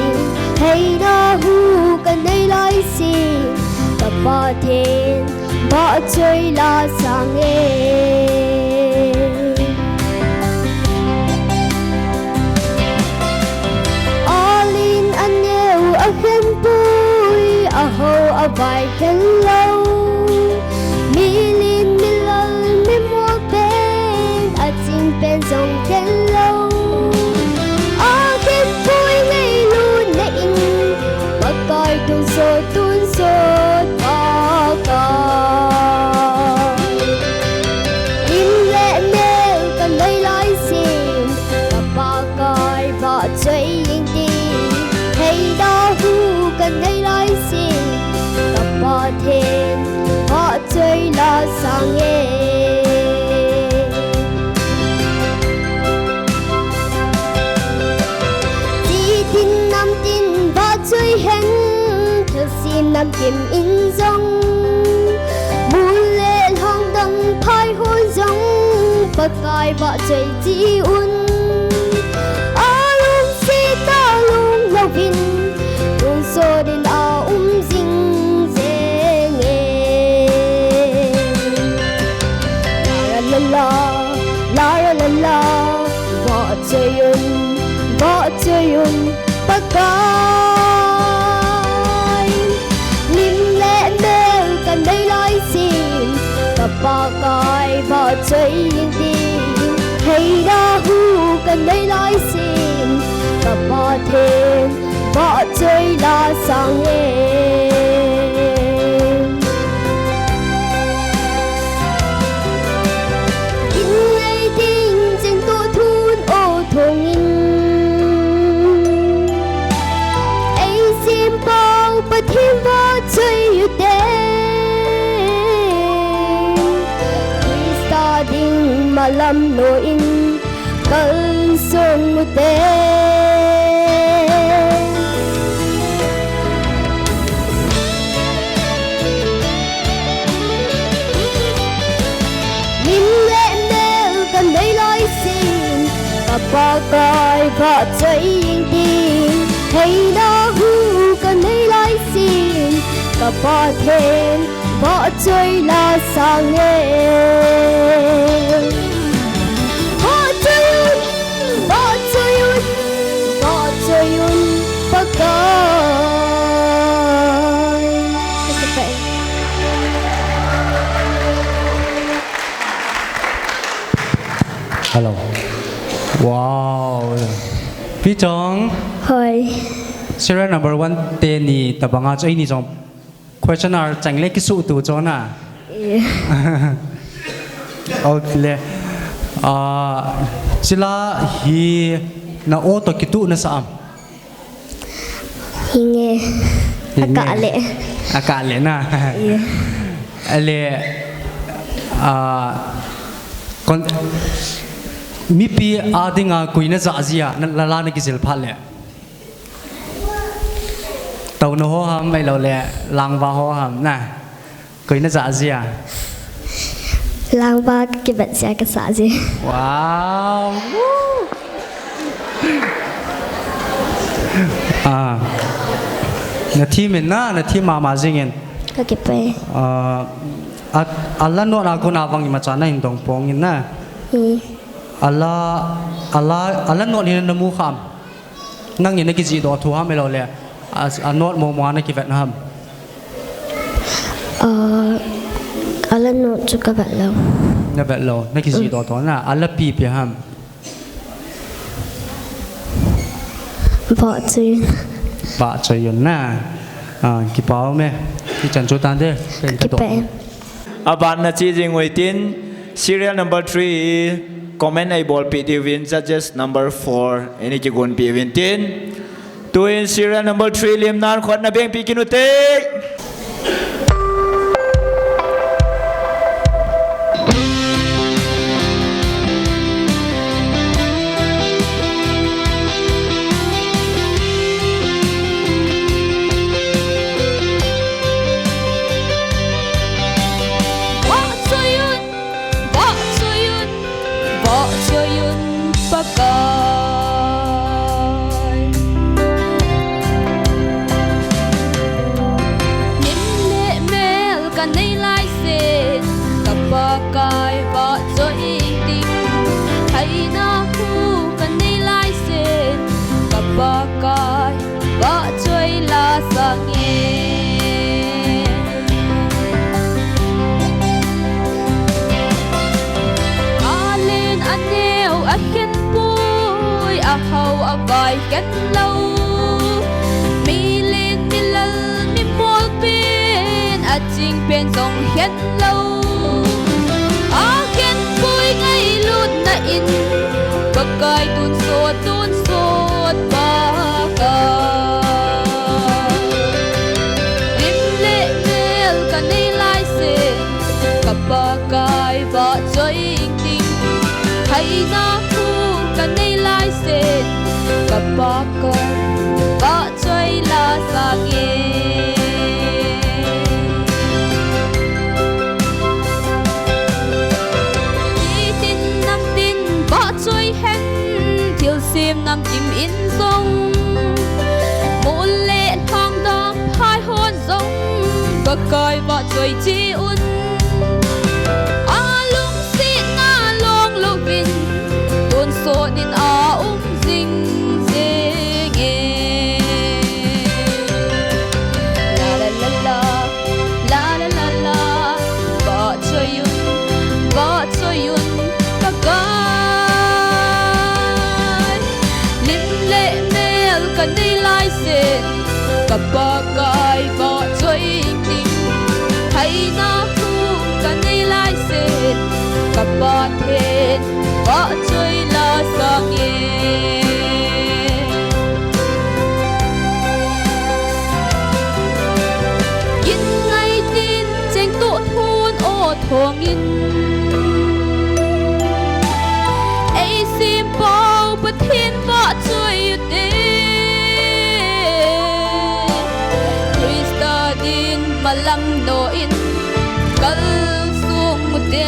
hay đã hu cần đây lại xin tập ba thiên bỏ chơi là sang em Alin anh yêu ở khen bùi ở hậu ở vài khen lâu mi lin mi lal mi mua bên ở chim bên dòng khen lâu coi tuôn số có im lẽ nếu cần đây lái xin và ba coi vợ chơi yên tim hay đó hu cần đây lái xin và ba thêm vợ chơi là sang em chỉ tin năm tin vợ chơi hen nam kiếm in dòng buồn lệ hong đằng phai hôn dòng bật cài vợ chơi chi un lung si ta lung lâu vin lung so đến dinh dễ nghe la la vợ chơi un bật cài đây lái xin tập ba coi vợ chơi yên tim hay đã hu cần đây lái xin tập ba thêm vợ chơi là sang em in ngày tình chân tôi thun ô thùng in ấy xin bao bất thiên vợ chơi yêu đêm malam noin kalsong mute min lệ nêu cần đây lái xin và ba coi vợ chơi yên tim hay đó hu cần cần đi lại xin cả bỏ thêm bỏ chơi là sang em bỏ chơi bỏ chơi bỏ chơi pakai. Hello. Wow.พี่จง Hơi. Serial number 1 tên ni tabanga cho ini jong questioner chang le kisu tu cho na. Okay. Sila hi na auto kitu na saam. Hinge. Akale. Akale na. Ale kon mi pi adinga kuina za azia la la na kisel phale tàu nó ho ham mai lo le lang va ho ham na kuina za azia lang va ke bat sia ka sa ji. Wow. Na thi men na thi ma jingen Ka ke pe. Allah no na ko na wang ma cha na hin dong pong in na Allah no ni na mu kham nang ni na ki ji do thu ha me lo le not mo mo na ki vet na ham Allah no chu ka bat lo. na vet lo na ki ji do to na Allah pi pi ham Bỏ chơi. Ba chơi yun na ki pao me ki chan chu tan de Ki pe. Aban na chi jing wai tin serial number 3 comment ai bol pi di win judges number 4 ini ki gon pi win tin tu in serial number 3 lim nan khot na beng pi kinute Vai kết lâu mi lên mi lal mi mol pin a ching pen song hết lâu a khen vui ngay luôn na in bậc cai tun sốt ba ca lim lệ mel cả nay lai se cặp ba cai vợ chơi tình hay na khu cả nay lai se kapaka ba chơi la sang ye tin nam tin ba chơi hen thiếu sim nam chim in sông một lệ thang đam hai hôn giống bậc cai ba chơi chi un a lung xin na long lục vin tuôn số nên a ding kapagay ba chơi tình hay na khu cả nay lai sen kapat hen ba chơi la sang ye in ngay tin cheng tu thun ô thong in ai sim bao bất thiên ba chơi te malang doin kal sung mute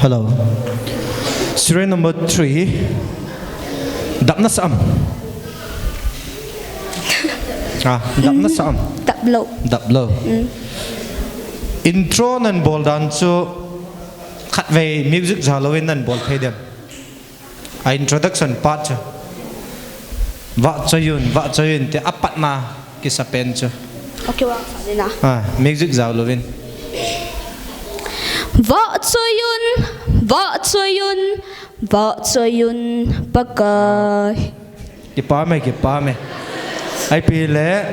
Hello. Serial number 3. Đập nó sầm. Đập nó sầm. Đập lộ. Đập lộ. Intro nên bol dan cho khát về music Halloween nên bol thay dem. Introduction part cho. Vợ cho yun te apat na kisa pen cho. Okay, wa sa din na. Music Halloween. Vợ cho yun bagay. Kipa me. Ai pi le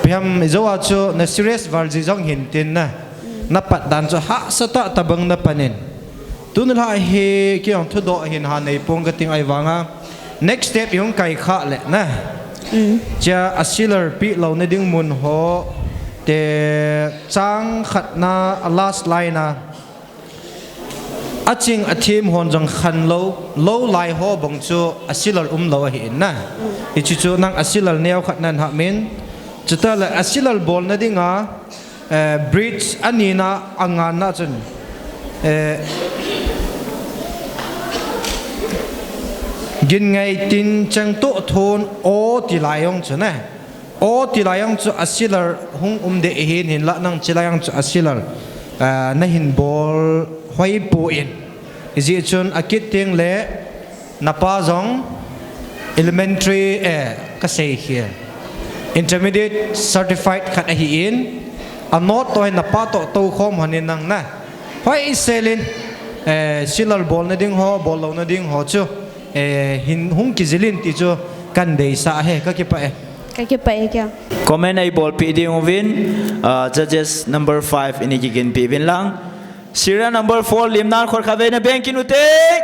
piam izo cho na serious varji jong hin tin na pat dan cho ha sata tabang na panin. Tunul ha he ki ang thudo hin ha nei pong gating ai wanga. Next step yung kai kha le na. Cha asilar pi lo na ding mun ho te chang khat na last line na aching athim hon jong khan lo lai ho bong chu asilar lo hi na ichi chu nang asilar neo khat nan ha min chuta la asilar bol na dinga bridge anina angan na chun gin ngai tin chang to thon o ti layong chu na o ti layong chu asilar hung de hin la nang chilayang chu asilar na hin bol hoi pu in izi chun akit ting le napa zong elementary ka sei here intermediate certified khat hi in anot toy napa to khom hanin nang na hoi selin silal bol na ding ho bol lo na ding ho chu hin hung ki zilin ti chu kan dei sa he ka ki pa kya Comment ay ball pi ding win. Judges number 5 inigigin pi win lang. Serial number 4 limnan khor khawe na bankin utek.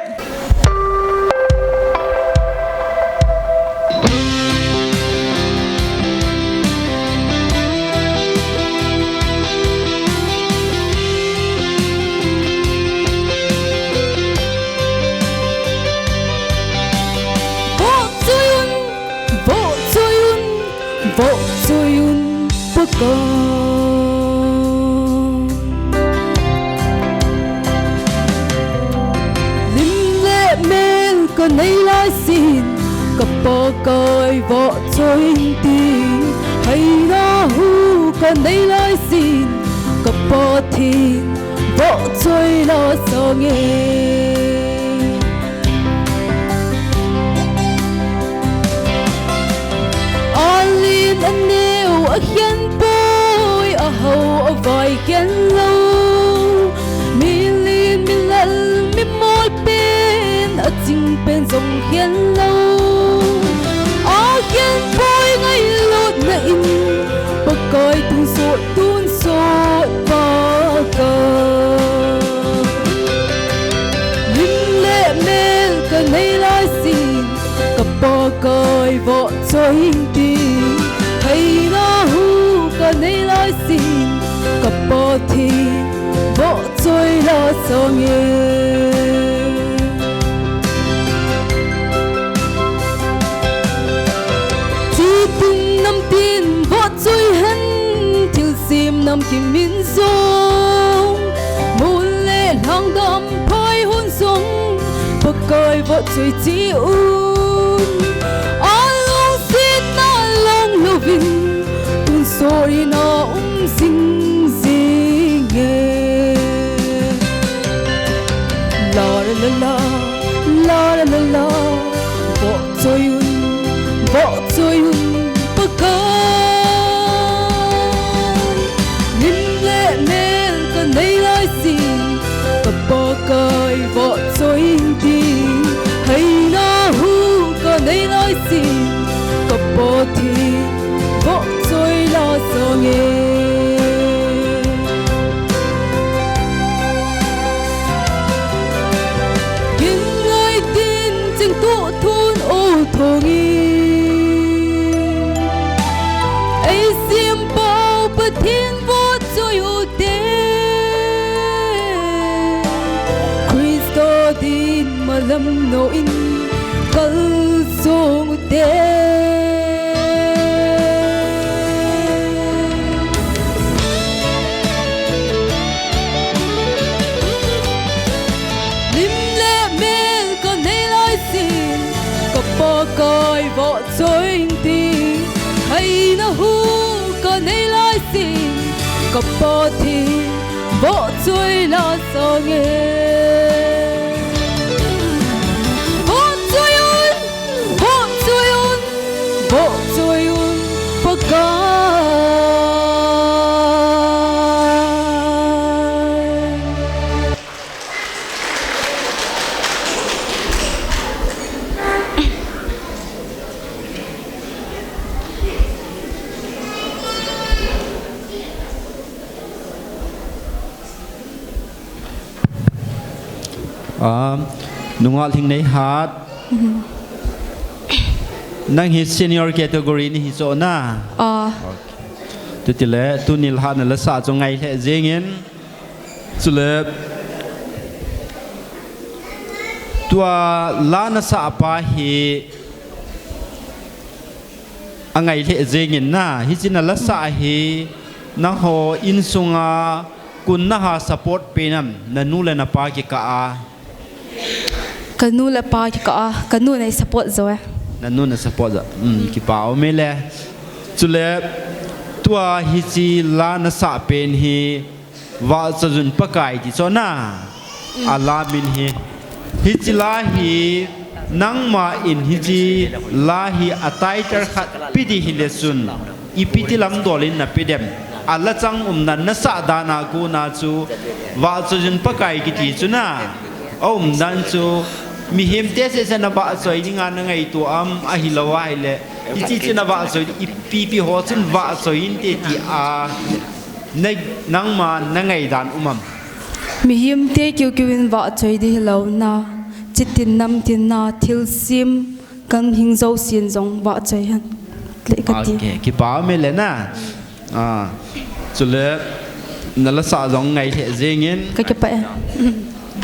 Vợ cho yun bagay. Lim lệ mel ka nay lai xin kapagay vợ cho yun tin hay na hu ka nay lai xin kapatin vợ cho yun la sa nghe. Anh nêu ở khen bôi ở hầu ở vài khen lâu mi liên mi lal mi môi bên ở chính bên dòng khen lâu ở khen bôi ngay lột na in bậc coi tuôn sốt ba cờ linh lệ men cả nay lai xin cặp ba coi vợ cho hình tin hay na hu ka nay lai xin kapå thi vợ trôi la sa nghe. Chỉ tung năm tin vợ trôi hân thiếu sim năm kim min sông muôn lệ lang đam phai hôn sông bậc coi vợ trôi chỉ un along xin na long lovin tun sorry na sing sing la la la la la la la vợ trôi un bậc coi nim lệ mel ka nay lai xin ka bậc coi vợ trôi tin hay na hu ka nay lai xin ka bậc thi vợ trôi la sa nghe. Thong ai xiêm bao bất thiên vô trôi u đê Christo din malam no in kal song đê hay na hu ka nei lai sin ka po thi bo chui la so nge bo chui un pa ka nungal thing nei hat nang hi senior category ni hi so na tu tile tu nil ha na la sa cho ngai the jengin chule tua la na sa pa hi angai the jengin na hi chin la sa hi na ho in sunga kun na ha support penam na nu le na pa ki ka a kanu la pa ki ka kanu nei support zo na nu na support za ki pa o me le chule tua hi chi la na sa pen hi wa chajun pakai ti chona ala min hi chi la hi nang ma in hi chi la hi atai tar khat pidi hi le sun ipiti lam dolin na pidem alla chang nan na sa dana ku na chu wa chajun pakai ki ti chuna dan chu mi him te se na ba soi ni nga na ngai tu am a hi lawa ile chi na ba soi pi ho chun wa soi in te ti a nei nang ma na ngai dan umam mi him te kyu in wa choi di lo na chitin nam tin na thil sim kan hing zo sin zong wa choi han le ka ti ki pa me le na chule na la sa zong ngai the jengin ka ke pa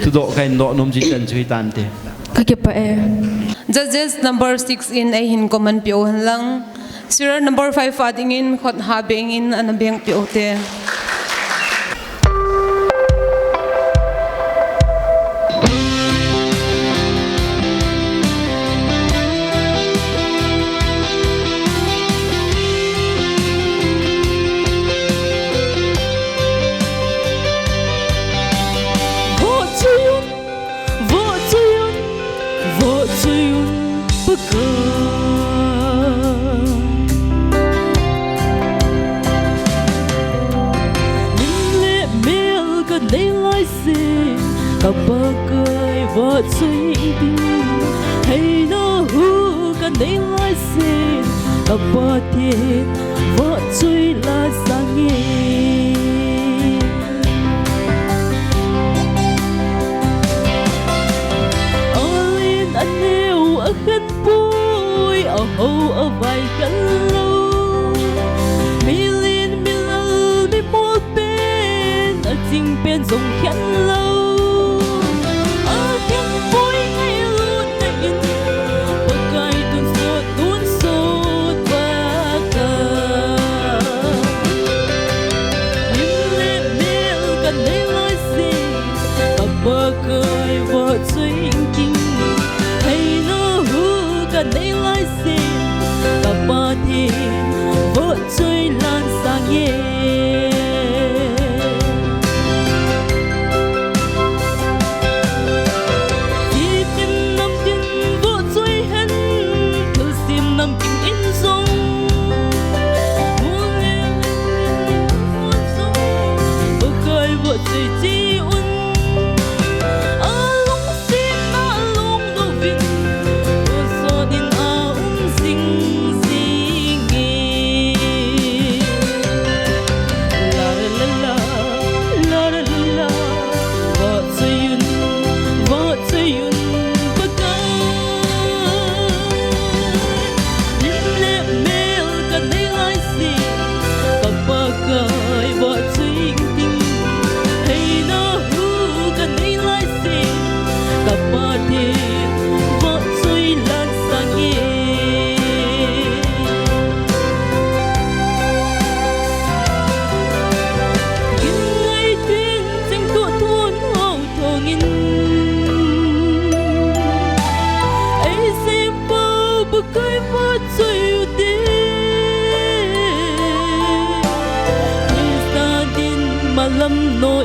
tu do kai no nom ji tan chui tan te ka ke pa Judges number 6 in a hin common pio han lang sira number 5 fading in khot ha beng in an beng pio te Kabagai vợ suy đi hay nó hu cả đấy lai xin kabah thiên vợ suy là sang nghe Olin anh yêu ở khăn bụi ở hậu ở vài căn lâu mi liên mi lơ mi một bên ở chính bên dùng khăn lâu vợ chơi lan sang nhẹ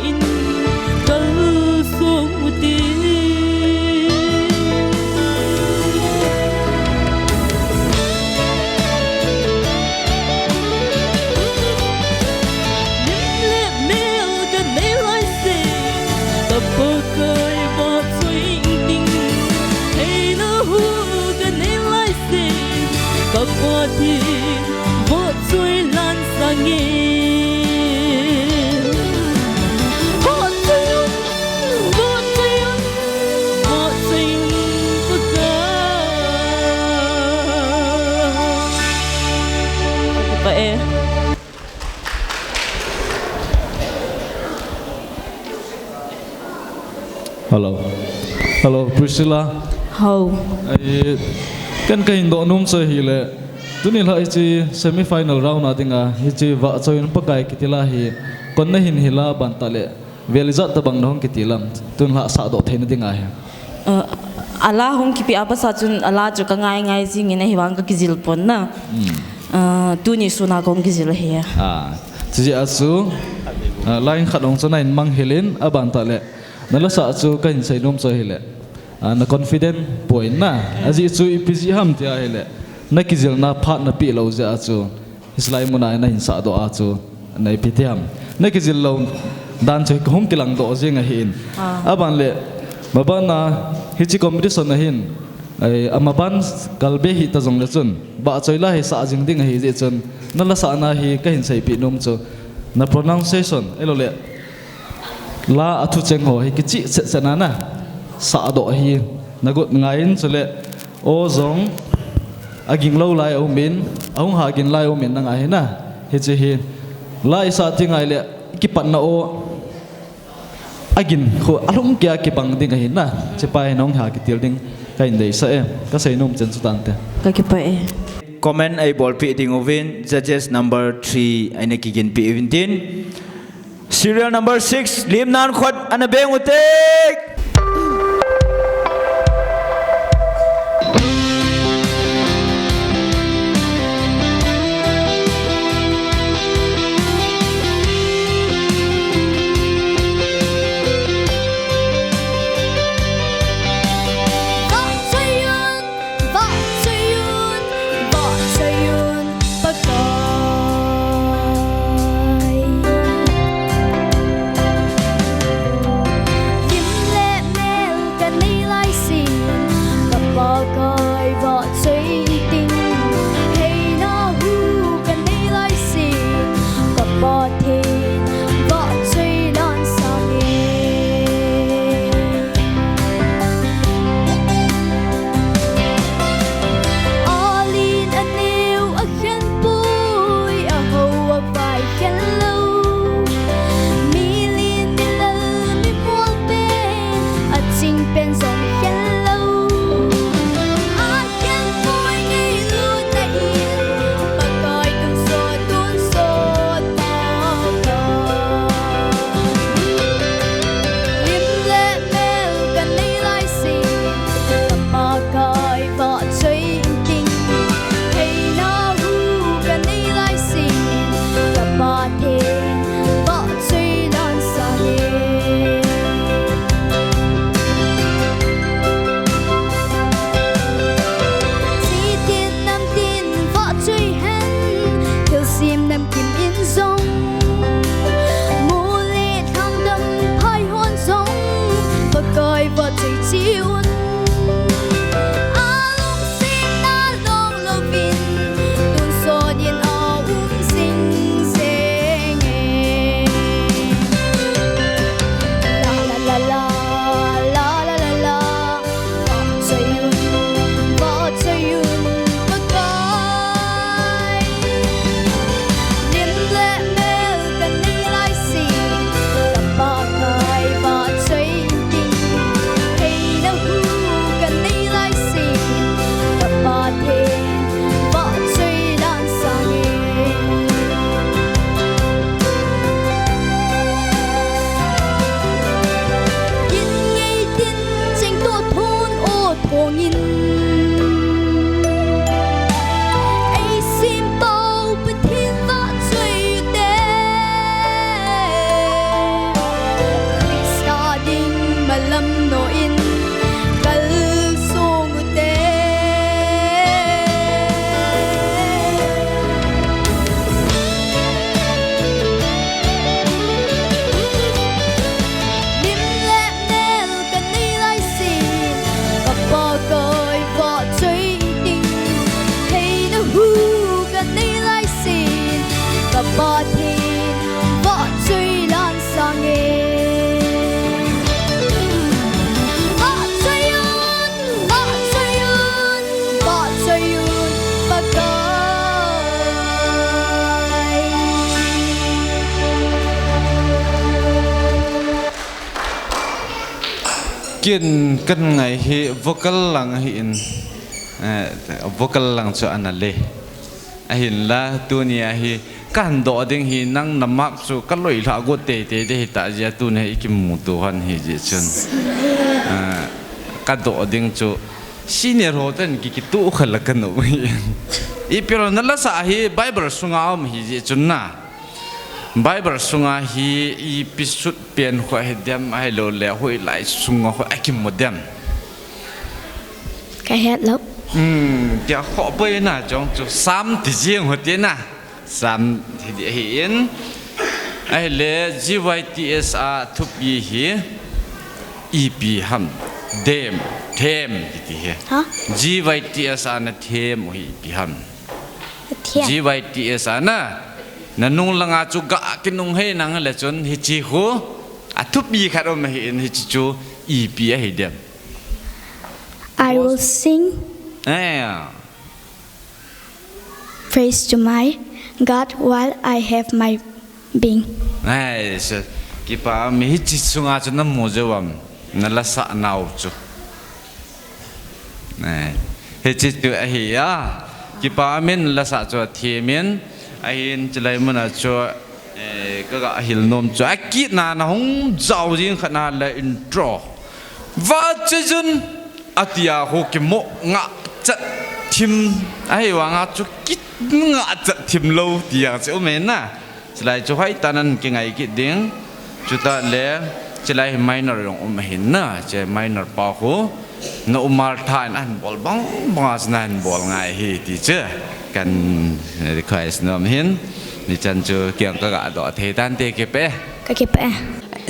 in kal sung uti le mel kan nei lai se ta pakai ba chui ding hey na hu kan nei lai se ta pa thi bo chui lan sang e Hello, Priscilla. How? Ai kan ka hindo num sa hile. Tunil ha ichi semi final round adinga ichi wa choin pakai kitila hi kon na hin hila bantale. Velizat tabang nong kitilam. Tun ha sa do thein dinga he. Ala hong kipi apa sa chun ala chu ka ngai ngai jing ina hiwang ka kizil pon na. Tu ni suna kong kizil he. Chi asu lain khatong chanain mang helin abantale. Nala sa chu kan sai nom sa hile. Na confident point na aji chu ipiji ham tia hele na kizil na phat na pi lo ja chu islai muna na hin sa do a chu na ipitiam na kizil lo dan chu hom kilang do jinga hin aban le baban na hichi competition na hin ai amaban kalbe hi ta jong le chun ba choila hi sa jing ding hi je chun na la sa na hi ka hin sai pi nom chu na pronunciation elo le la athu cheng ho hi kichi se na na sa do hi nagot ngain chule o zong aging lo lai o min ong ha gin lai o min na ngai na he che hi lai sa ti ngai le ki pat na o agin kho alum kya ki pang ding hi na che pai nong ha ki til ding kai nei sa e ka sei nom chen su tan te ka ki pa e comment ai ball pi ding ovin judges number 3 aine ki gin pi 17 serial number 6 lim nan khot anabeng utek Kim le bờ thiên võ truy lan sang nghe võ truy yun bạc kiên cân ngày hi vocal lang hin vocal lang cho anh lệ hin la tunia hi kan do ding hi nang namak chu kan loi la go te te de ta ja tu ne ikim mu tu han hi je chun ka do ding chu senior ho ten ki tu khala kan no i pero na la sa hi bible sunga am hi je chun na Bible sunga hi episode pen ho hedam ai lo le hoi lai sunga ho akim modem cái hết lắm ja kho pe na jong chu sam ti jing ho te na sam ti hi in ai le gyts a thup yi hi ep ham dem them ti hi hả gyts a na them hi ep ham Thiam. gyts a na nanung langa chu ga kinung he nang le chon hi chi hu a thup bi khat om hi in hi chu ep a hi dem I will sing praise to my God while I have my being. ai se ki pa mi hi chi sunga chu na mo jawam na la sa nau chu ai he chi tu a hi ya ki pa min la sa chu thi min ai in chlai mana chu ka ga hil nom chu a ki na na hong zau jing khana la intro va chejun atia ho ki mo nga cha thim ai wa nga chu ki nga cha thim lo tia chu men na chlai chu hai tanan ki ngai ki ding chu ta le chlai minor rong hin na che minor pa ho no umar than an bol bang bas nan bol ngai hi ti che kan request nom hin ni chan chu kyang ka ga do the tan te ke pe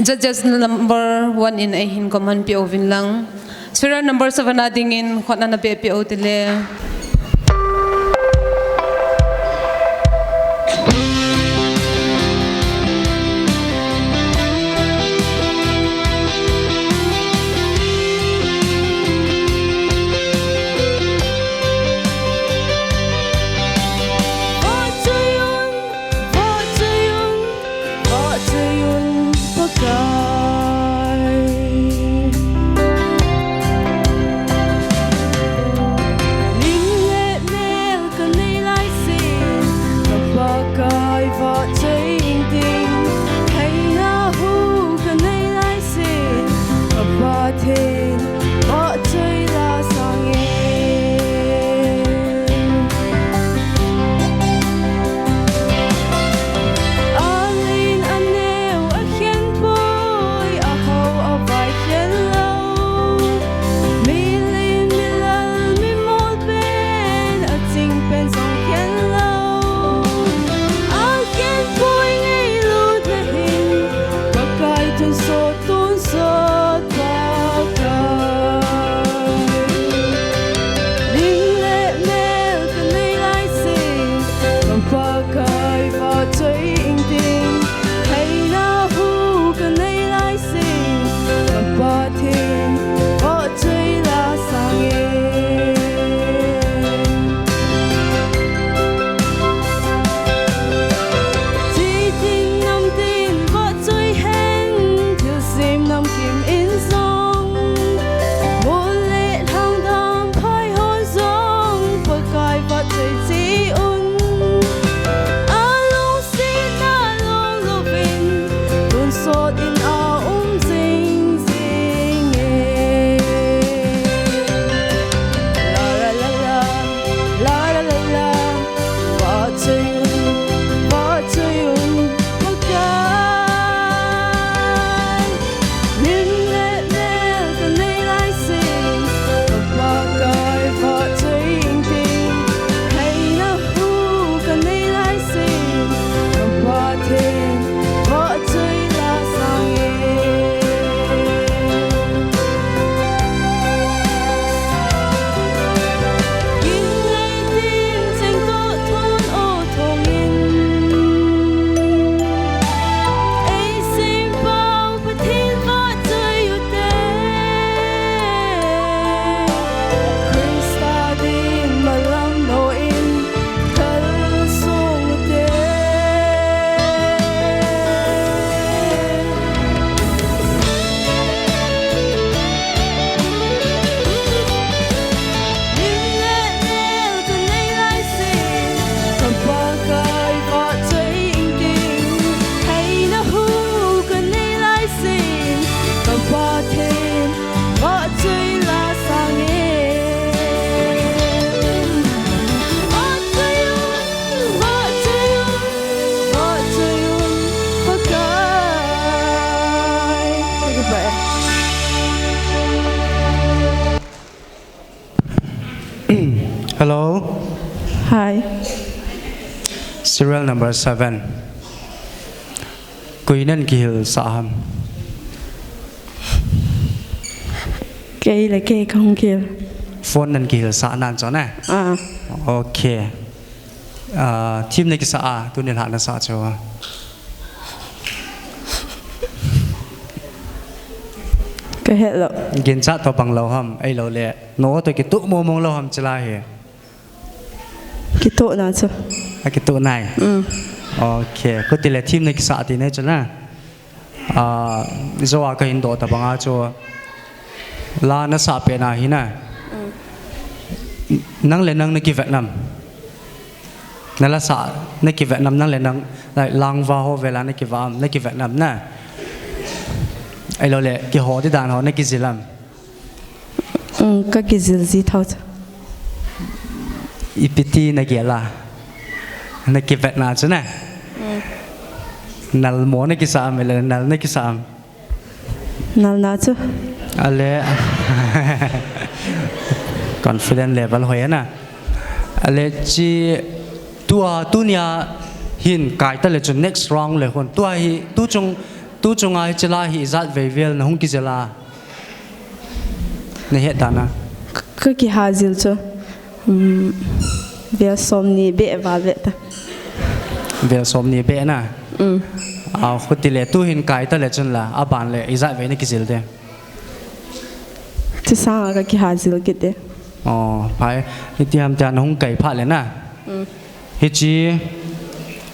Judges number 1 in a hin common PO Vinlang. Sura number 7 ading in khotna na PO tile. Linh Hello. Hi. Serial number 7. Kuinan kihil saham. Kay là kay không kêu. Phone nan kihil sa nan cho nè. À. Okay. Team này sa tu nên hạn sa cho. Cái hết rồi. Gen chat to bằng lâu ham, ai lâu lẹ. Nó tôi cái tụ mô mông lâu ham chila hè. Cái tụ nào chứ? Cái tụ này. Okay. Có tỷ lệ team này sa thì này cho nè. Do cái hình độ ta bằng cho. La nó sa pe na hi na. Nang lên nang neki Việt Nam. Nala sa neki Việt Nam nang lên nang lại lang va ho về là neki vam neki Việt Nam na. Ai lo lẹ cái họ đi đàn họ neki Zilam. Cái gì thao. Ipiti neki la. Neki Việt Nam chứ nè. Nal mo neki sa me le nal neki sa. Nal na chứ. Ale confident level hoya na ale chi tu nia hin kai ta le chu next round le hon tu chung ai chela hi zat vevel na hung ki zela ne he dana Cái hazil chứ. Via somni be va ve ta. ve som ni be na khutile tu hin kai ta le chun la aban le izat ve ne ki zil de Chứ sao cái hazil cái đấy. Phải thì ham ta nó không cày phát lên na hi chi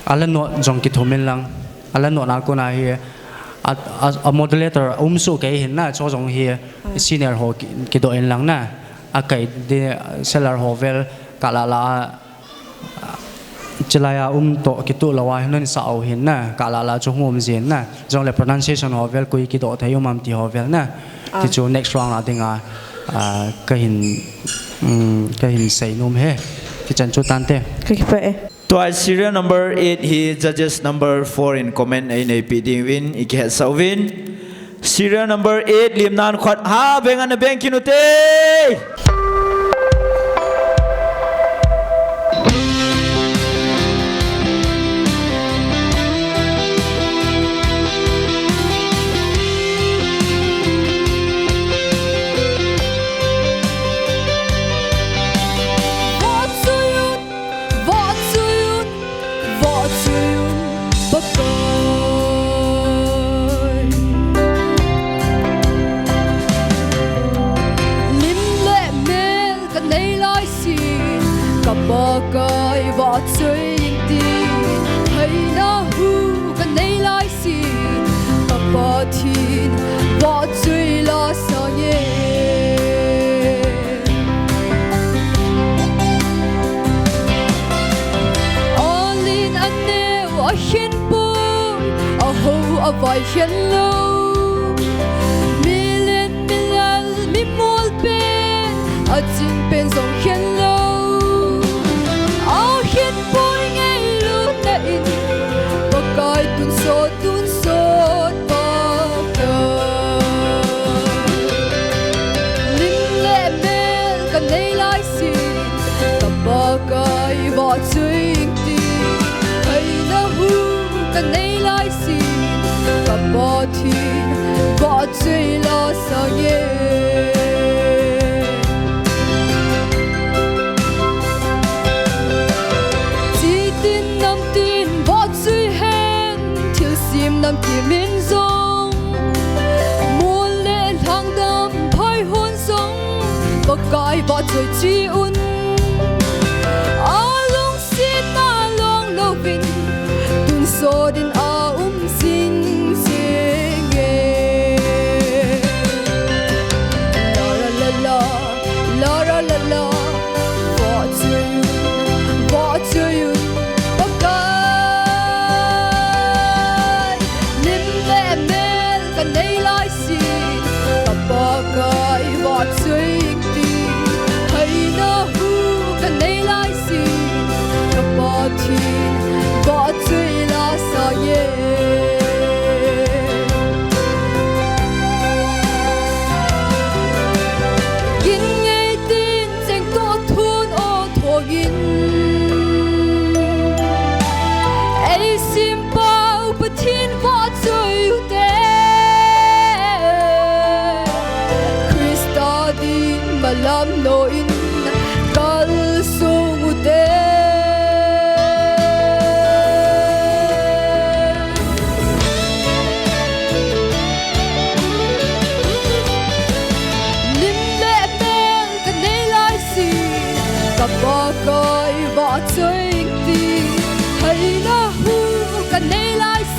ala no jong ki thomen lang ala no na ko na hi a modulator su cái hin na cho jong hi senior ho ki do en lang na a kai de seller ho vel kala la chilaya to ki tu lawa hin sa au hin na kala la cho hom zen na jong le pronunciation ho vel ko ki do thai mam ti ho vel na ki chu next round la dinga cái hình say nôm he cái chân chú tan te cái phải Twice serial number 8 he judges number 4 in comment in a piding win iket sawin serial number 8 lim nan khot ha bengan beng kinute Bagai và chơi tin hay na hu cái này lại xin các bà thiên và chơi la sao nhé Alin anh nêu ở hiên bồi ở hậu ở vài hiên lâu mi lên mi lal mi mol bên ở trên bên dòng hiên lâu hiên bôi ngay lúc này bagai tun so bạc linh lệ mel cái này lại xin các bagai và chơi tin hay na hu cái này lại xin các bà thiên và chơi la sao nhé nam ti min zong muôn lên thang đam phai hôn sóng và cài và trời chi un a long xin a long lâu vinh tun so din a xin nghe la la võ chơi bagai và chơi tin hay na hu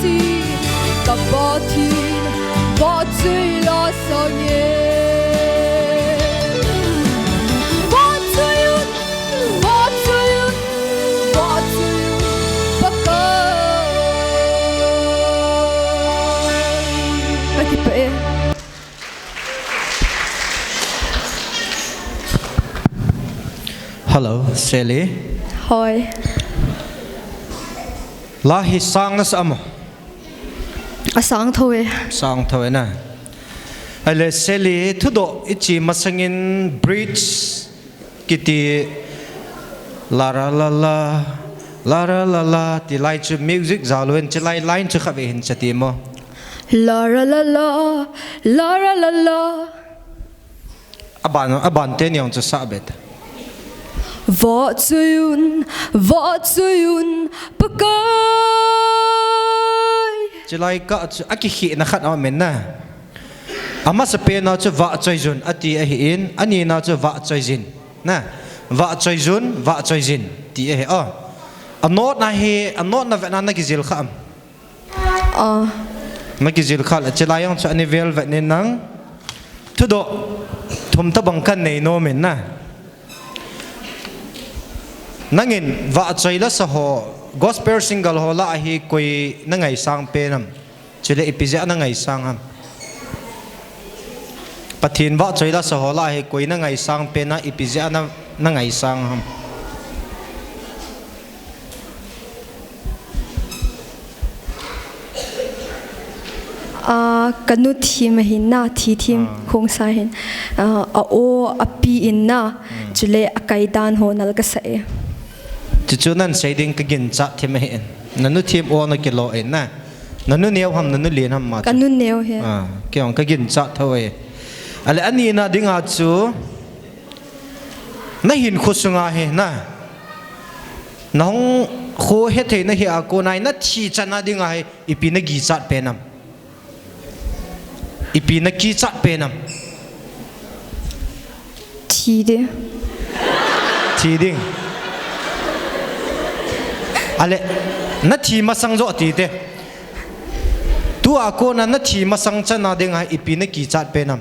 si ka ba thin ba chui lo so ye ba chui ba chui ba ka Pati pa eh Hello, Sally. Hoi. La hi sang nas amo. Asang thôi. Sang thôi na. Ale Sally thudo ichi masangin bridge kiti la la ti lai chu music zalwen chi lai line chu khabe hin chati mo. La Aban ten yang chu sabet. Võ tsuyun pakai Chilai ka chu aki na khat amen na. Ama sa pe na chu va choizun ati a hi in ani na chu va choizin na. Va choizun ti a a. Anot na hi anot na vena na gizil kham. Na gizil khal chilai yang chu ani vel ve ne nang. Thudo thum ta bang kan nei no men na. Nangin va choila sa ho gospel single ho la hi koi nangai sang pe nam chile ipizia nangai sang ham pathin va choila sa ho la hi koi nangai sang pe na ipizia na nangai sang ham kanu thi mahin na thi thim khong sa hin o api in na chule akai dan ho nal ka sa e chu nan shading ka gin cha thim hen nanu thim o na kilo en na nanu neu ham nanu len ham ma kanu neu he kyong ka gin cha thoi ale ani na dinga chu na hin khusunga he na nong kho he the na hi a ko nai na thi chana dinga he ipi na gi chat pe nam ipi na ki chat pe nam thi ding ale na thi masang zo ti te tu a ko na thi masang chana dinga ipi na ki chat pe nam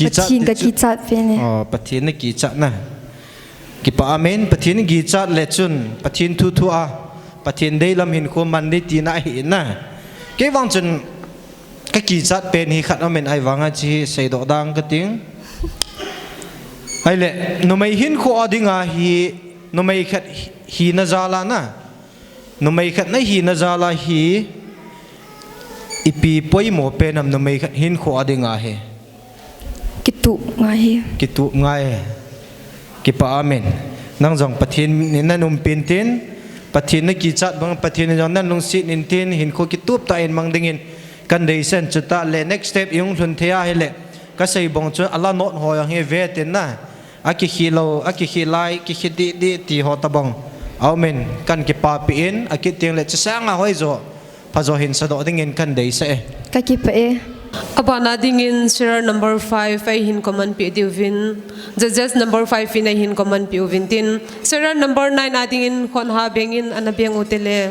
pathin ka ki chat pe ne pathin na ki chat na ki pa amen pathin gi chat le chun pathin thu a pathin dei lam hin ko man ni ti na hi na ke wang chun ka ki chat pen hi khat amen ai wanga chi sei do dang ka ting ai le no mai hin ko adinga hi no mai khat hi na zala na no mai khat na hi na zala hi ipi poi mo penam no mai khat hin ko adinga he kitu ngai ki pa amen nang jong pathin nin num pin tin pathin na ki chat bang pathin jong nan lung sit nin tin hin ko ki tup ta en mang dingin kan dei sen chuta le next step yung thun thea hele ka sei bong chu ala not ho yang he ve tin na aki khilo aki khilai ki khidi di ti ho ta bong amen kan ki pa pi in aki ting le changa hoi zo pa zo hin sa do dingin kan dei se ka ki pa e Abana dingin share number 5 ay hin command pi divin. Judges number 5 in ay hin command pi uvintin. Share number 9 adingin kon ha bengin anabiyang utile.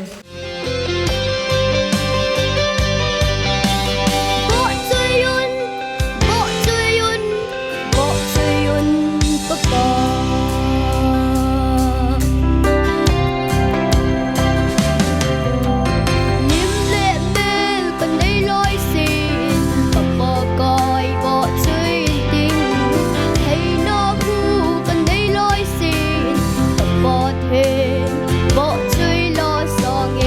Bộ chui lo song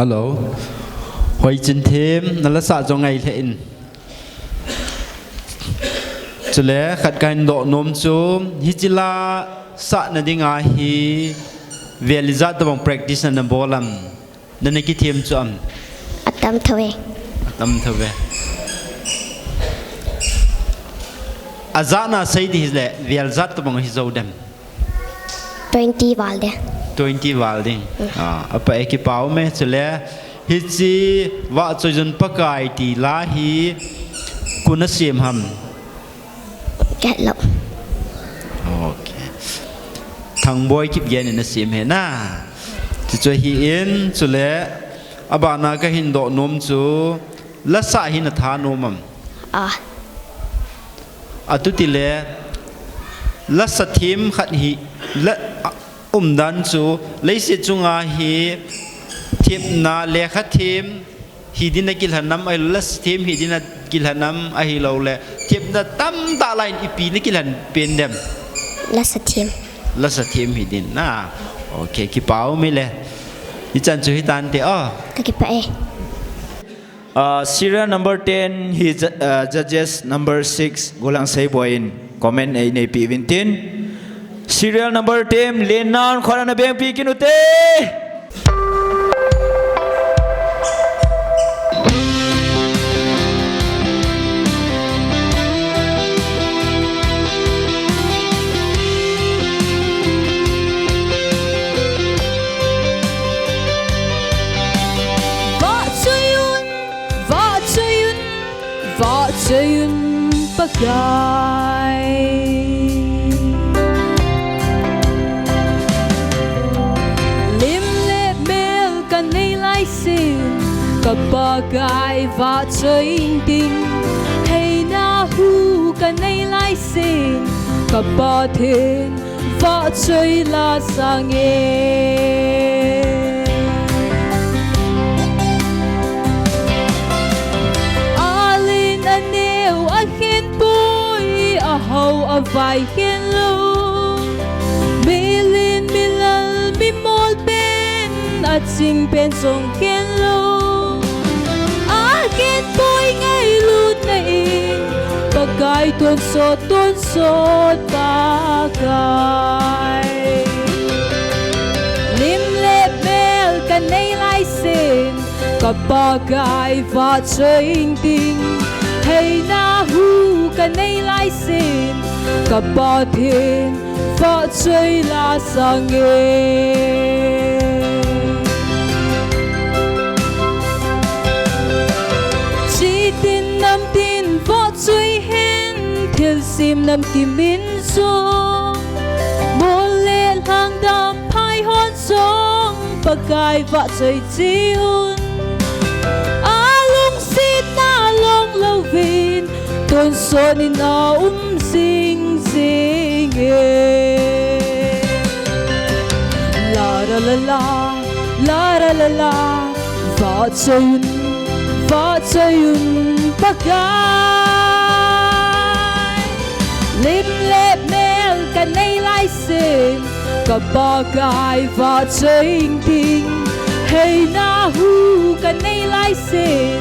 Hello. Hồi chân thêm nó là sao cho ngày thế in. Cho lẽ khát cái độ nôm chú hi chỉ là sao nó đi ngay hi về lý do tụi mình practice nó bổ làm nên cái thêm chú âm. Atam thôi. Atam thôi. Azana say đi là về lý do tụi mình hi giàu đam. 20 valde. 20 valde. Apa ekipau me cho lẽ hi chỉ vợ cho dân pakai thì là hi kuna sim ham. Get lộc. Okay. Thằng boy kịp gen na sim he na. Chỉ cho hi in cho lẽ abana ka hin do nom chu la sa hin tha nomam. Atu ti le la sa thim khat hi la dan chu leise chunga hi thip na le khat thim hi din na kilhanam ai la thim hi din na kilhanam ai lo le thip na tam ta line ipi na kilan pen dem la sa thim hi din na okay ki pau mi le i chan chu hi tan te ka ki pa e serial number 10 he judges number 6 golang sei boin comment ai nei pi vintin serial number 10 lenan khora na beng pi kinute Sayun pakai lim le mel kan nei lai sin kapagai va chain ting hey na hu kan nei lai sin kapathin va chai la sange hầu ở vài hiên lâu milin milal mi mol pen at sing pen song hiên lâu akin boy ngay lut na in pagkai tuan sot pagkai lim le bel kan nei lai sin kapagkai va chain ting hey na hu kan nei lai sin kapathin va chai la sange chi tin nam tin va chai hen thil sim nam ki min so mol le hang dam phai hon song pakai va chai chi un vin tuần xuân in xinh xinh la la la la la la la la vợ chayun pakai lim lep mel kan nei lai sin kapakai vợ chayin ting hey na hu kan nei lai sin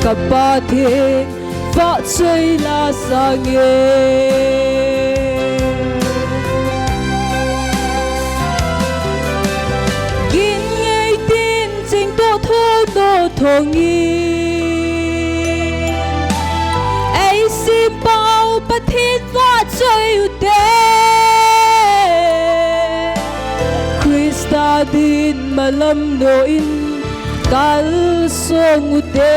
kapathin va chai la sange gin ngay tin chính to thô to thong nghi ai si bao pathin va chai u te Krista din malam no in kal song u te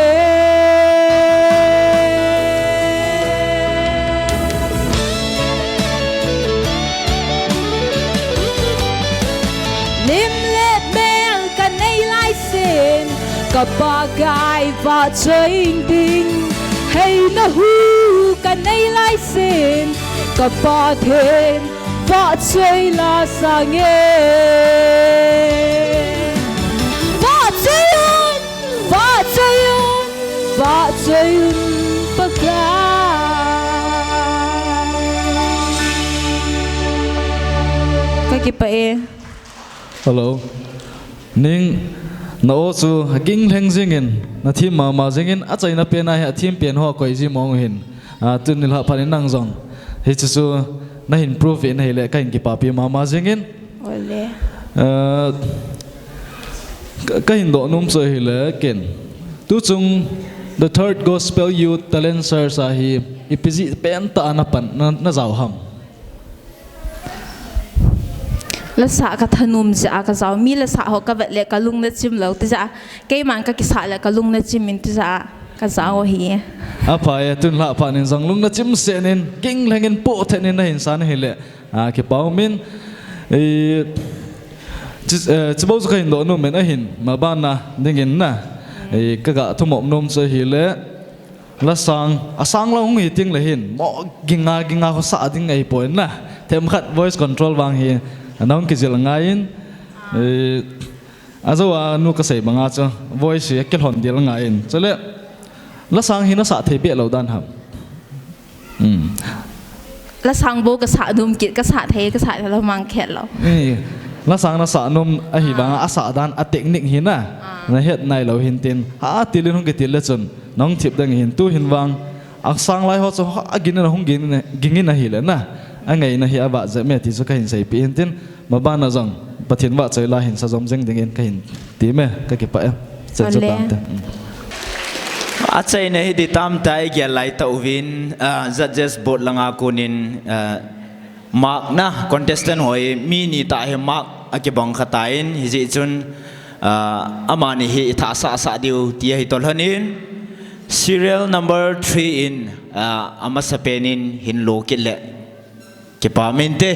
kapagay va chain ting hey na hu kan nei lai sin kapathin va chai la sange va chayun pagay kaki pa e hello ning na o chu ging leng zingin na thim ma zingin a chaina pe na ha thim pen ho koi ji mong hin tun nil ha phanin nang zong hi chu na hin proof in hele ka in ki papi ma zingin ole ka hin do num so hele ken tu chung the third gospel youth talent search a hi ipiji pen ta na pan na zaw ham la sa ka thanum ja ka zaw mi la sa ho ka vet le ka lung na chim lo ti ja ke man ka ki sa le ka lung na chim min ti ja ka zaw hi apa ya tun la pa nin zang lung na chim se nin king lengin po thenin na hin san hele ki pau min chibo zu ka hin do no men a hin ma ban na dingin na ka ga thumom nom se hi le la sang asang la hung hi ting le hin mo ginga ko sa ding ai poin na them khat voice control wang hi anong ki zil ngain azawa nu ka sei banga cha voice ye kel hon dil ngain chale la sang hi na sa the be lo dan ham la sang bo ka sa dum kit ka sa the ka sa la mang khet lo la sang na sa nom a hi banga asa dan a technique hi na na het nai lo hin tin ha tilin hung ke til le chun nong thip dang hin tu hin wang ak sang lai ho cho agin na hung gingin na hi le na angai na hi aba za me ti so ka hin sei pi hin tin ma ba na jong pathin wa choi la hin sa jom jeng ding in ka hin ti me ka ki pa cha cha tam ta a chai na hi di tam tai ge lai ta win judges board langa kunin mark na contestant hoi mi ni ta he mark ake bang khatain hi ji chun amani hi tha sa diu ti hi tol hanin serial number 3 in amasapenin hin lo kile ke pamente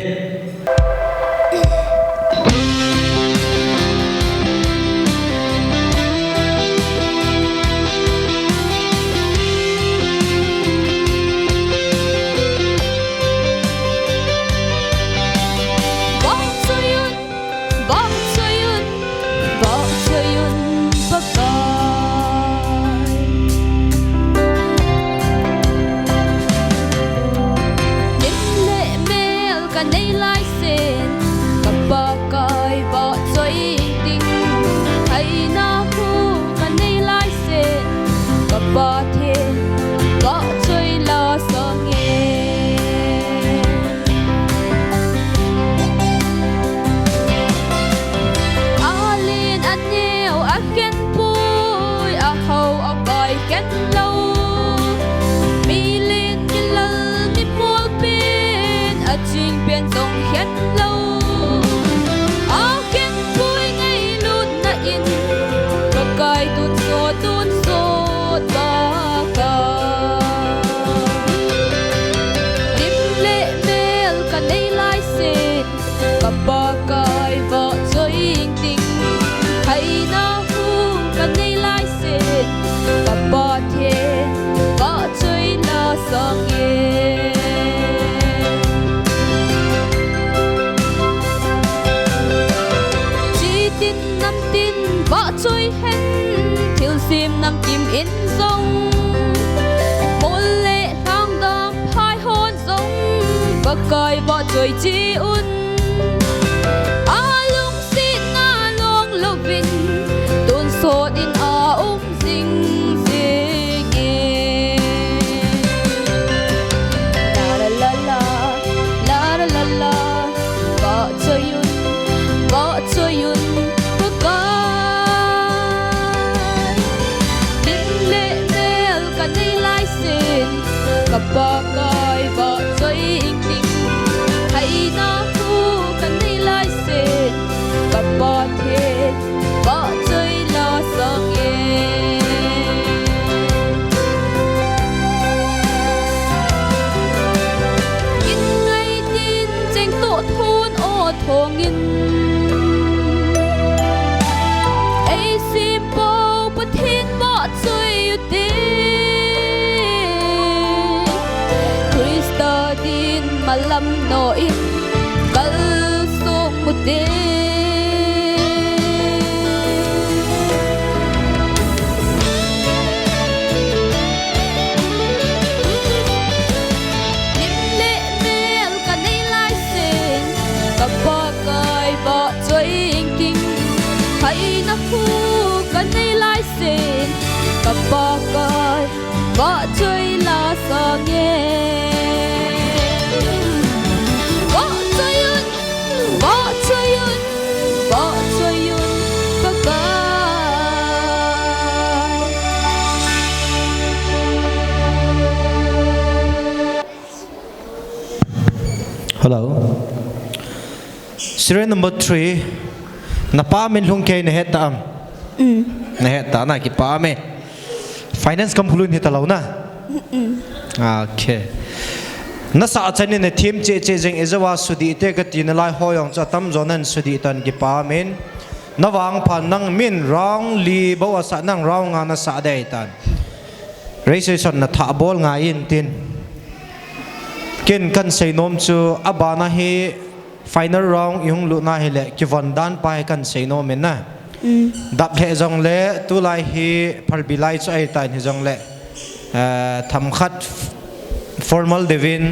coi vợ trời chi un lung xin long lục vinh tuôn số in dinh dinh la la la vợ trời un bơ coi đinh lệ nel cả đây lai xin gặp bơ coi vợ trời hay nó thu cần đi lại xin gặp bò thiệt vợ chơi lo sợ nghe in ngày tin tranh tổ thôn ô thô nghìn ấy xin bầu bất thiên vợ chơi yêu tin Krista din malam noi kal song mute nimle mel kanai lai sen kappa kai ba choi king hay na khu bỏ chơi là sợ nghe bỏ chơi yun bỏ chơi yun bỏ chơi yun bye bye. Hello. Serial number 3. Napa min lung ke ne het tam. Ne het ta na ki pa me. Finance kam hulun hita lau na. Okay. Na sa chani ne team che jeng ezawa sudi te ka tin lai hoyong cha tam zonan sudi tan ki pa min. Na wang phan nang min rong li bawa sa nang rong nga na sa dai tan. Registration na tha bol nga in tin. Ken kan sei nom chu abana he final round yung lu na hele ki van dan pa kan sei nom men na dap he jong le tu lai hi phal bilai chu ai tan hi jong le tham khat formal devin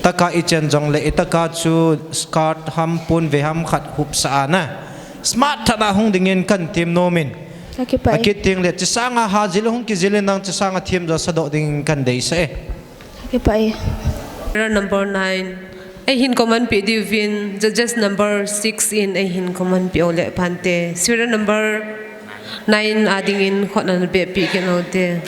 taka ichen jong le itaka chu skirt ham pun ve ham khat hup sa na smart thana hung dingin kan team nomin akit ting le chisanga ha jil hung ki jil nang chisanga team jo sado ding kan dei se ke pai number 9 hin command pi divin judges number 6 in hin command pi ole phante serial number 9 ading in khonan be pi kenote.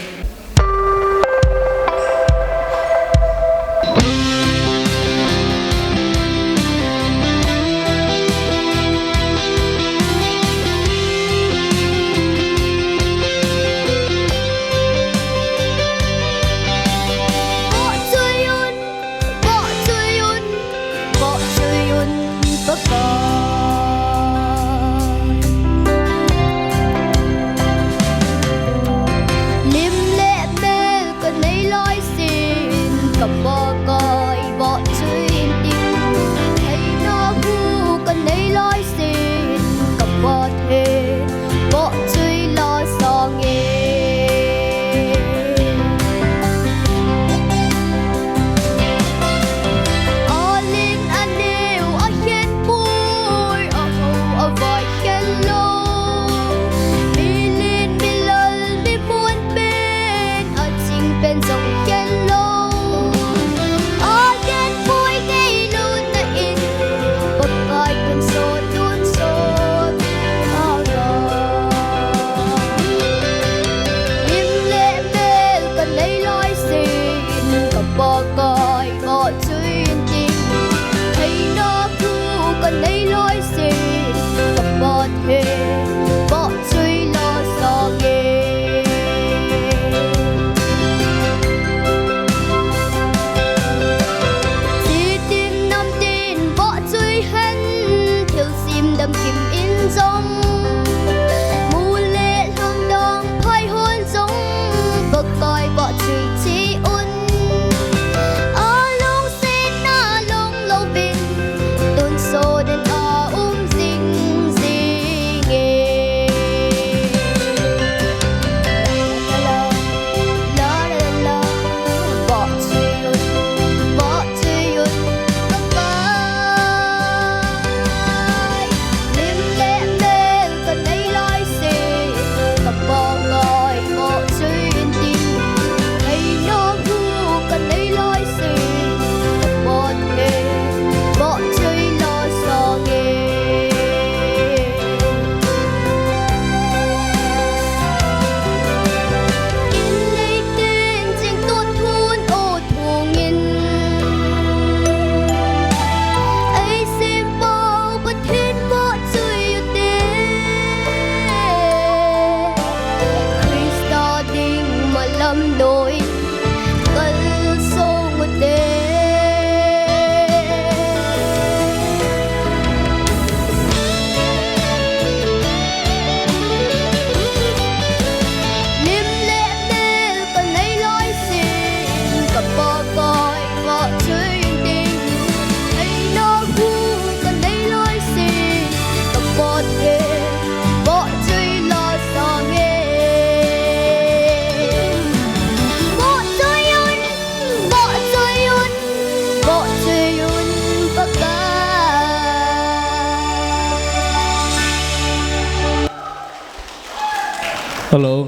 Hello.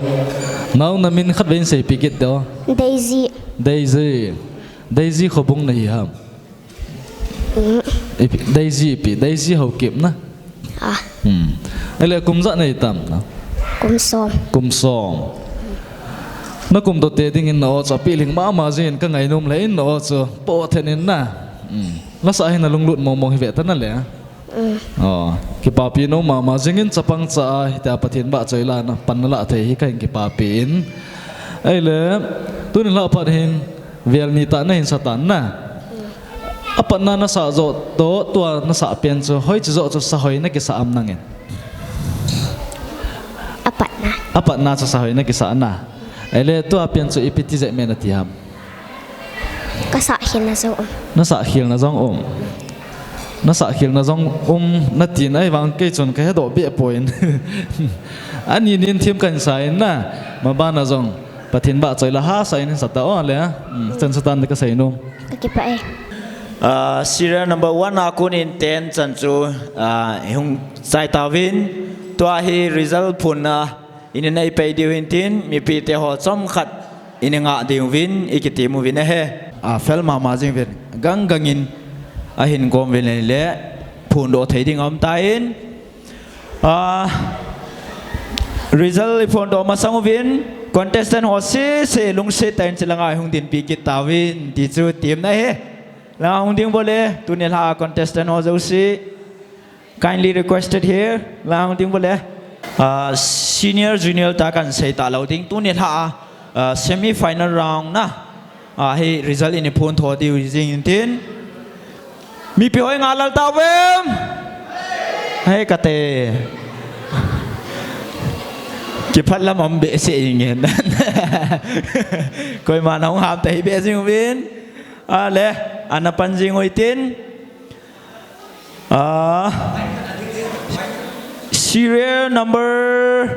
Nào nằm in khát bên say picket đó. Daisy. Daisy khó bung này ham. Daisy hậu kiếm na. Đây là cúm dọn này tầm nào. Cúm xóm. Nó cúm đồ tê đinh in nó cho pi linh mà riêng cái ngày nôm lấy nó cho bộ thế nên na. Nó sao hình là lung lụn mong về tất nè. Cái papi nó mà riêng in chapang cha thì apa thiên bạ chơi là nó pan là thấy cái papi in. Ấy là tôi nên là phát hiện việc ni ta này satan na. Apa na sa zo to tua na sa pian cho hoi cho zo sa hoi na ki sa am nangin. Apa na sa hoi na ki sa na. Ele tua pian cho ipiti zai men atiam. Ka sa hil na zo. Na sa hil na zong om. Na sa hil na zong na tin ai wang ke chon ka do be point. Ani nin thim kan sai na ma ba na zong pathin ba choi la ha sai ni sa ta on le chen satan ka sai no. Ka pa e. Serial number 1 akun in 10 chanchu hung sai tawin tua hi result phun in nei pe diu hin tin mi pi te ho chom khat in nga diu win ikiti mu win he fel ma jing win gangin a hin gom win le phun do thei ding om ta in result phun do ma sang win contestant ho se lung se tain chilanga hung din pi ki tawin ti chu team na he la hung ding bole tunel ha contestant ho zo si kindly requested here la hung ding bole senior junior ta kan sei ta lo ding tunel ha semi final round na he result in phone tho di jing tin mi pi hoi nga lal ta wem hey kate ki phat lam om be se ingen koi ma nong ham tai be jing win le anapan jing hoi tin serial number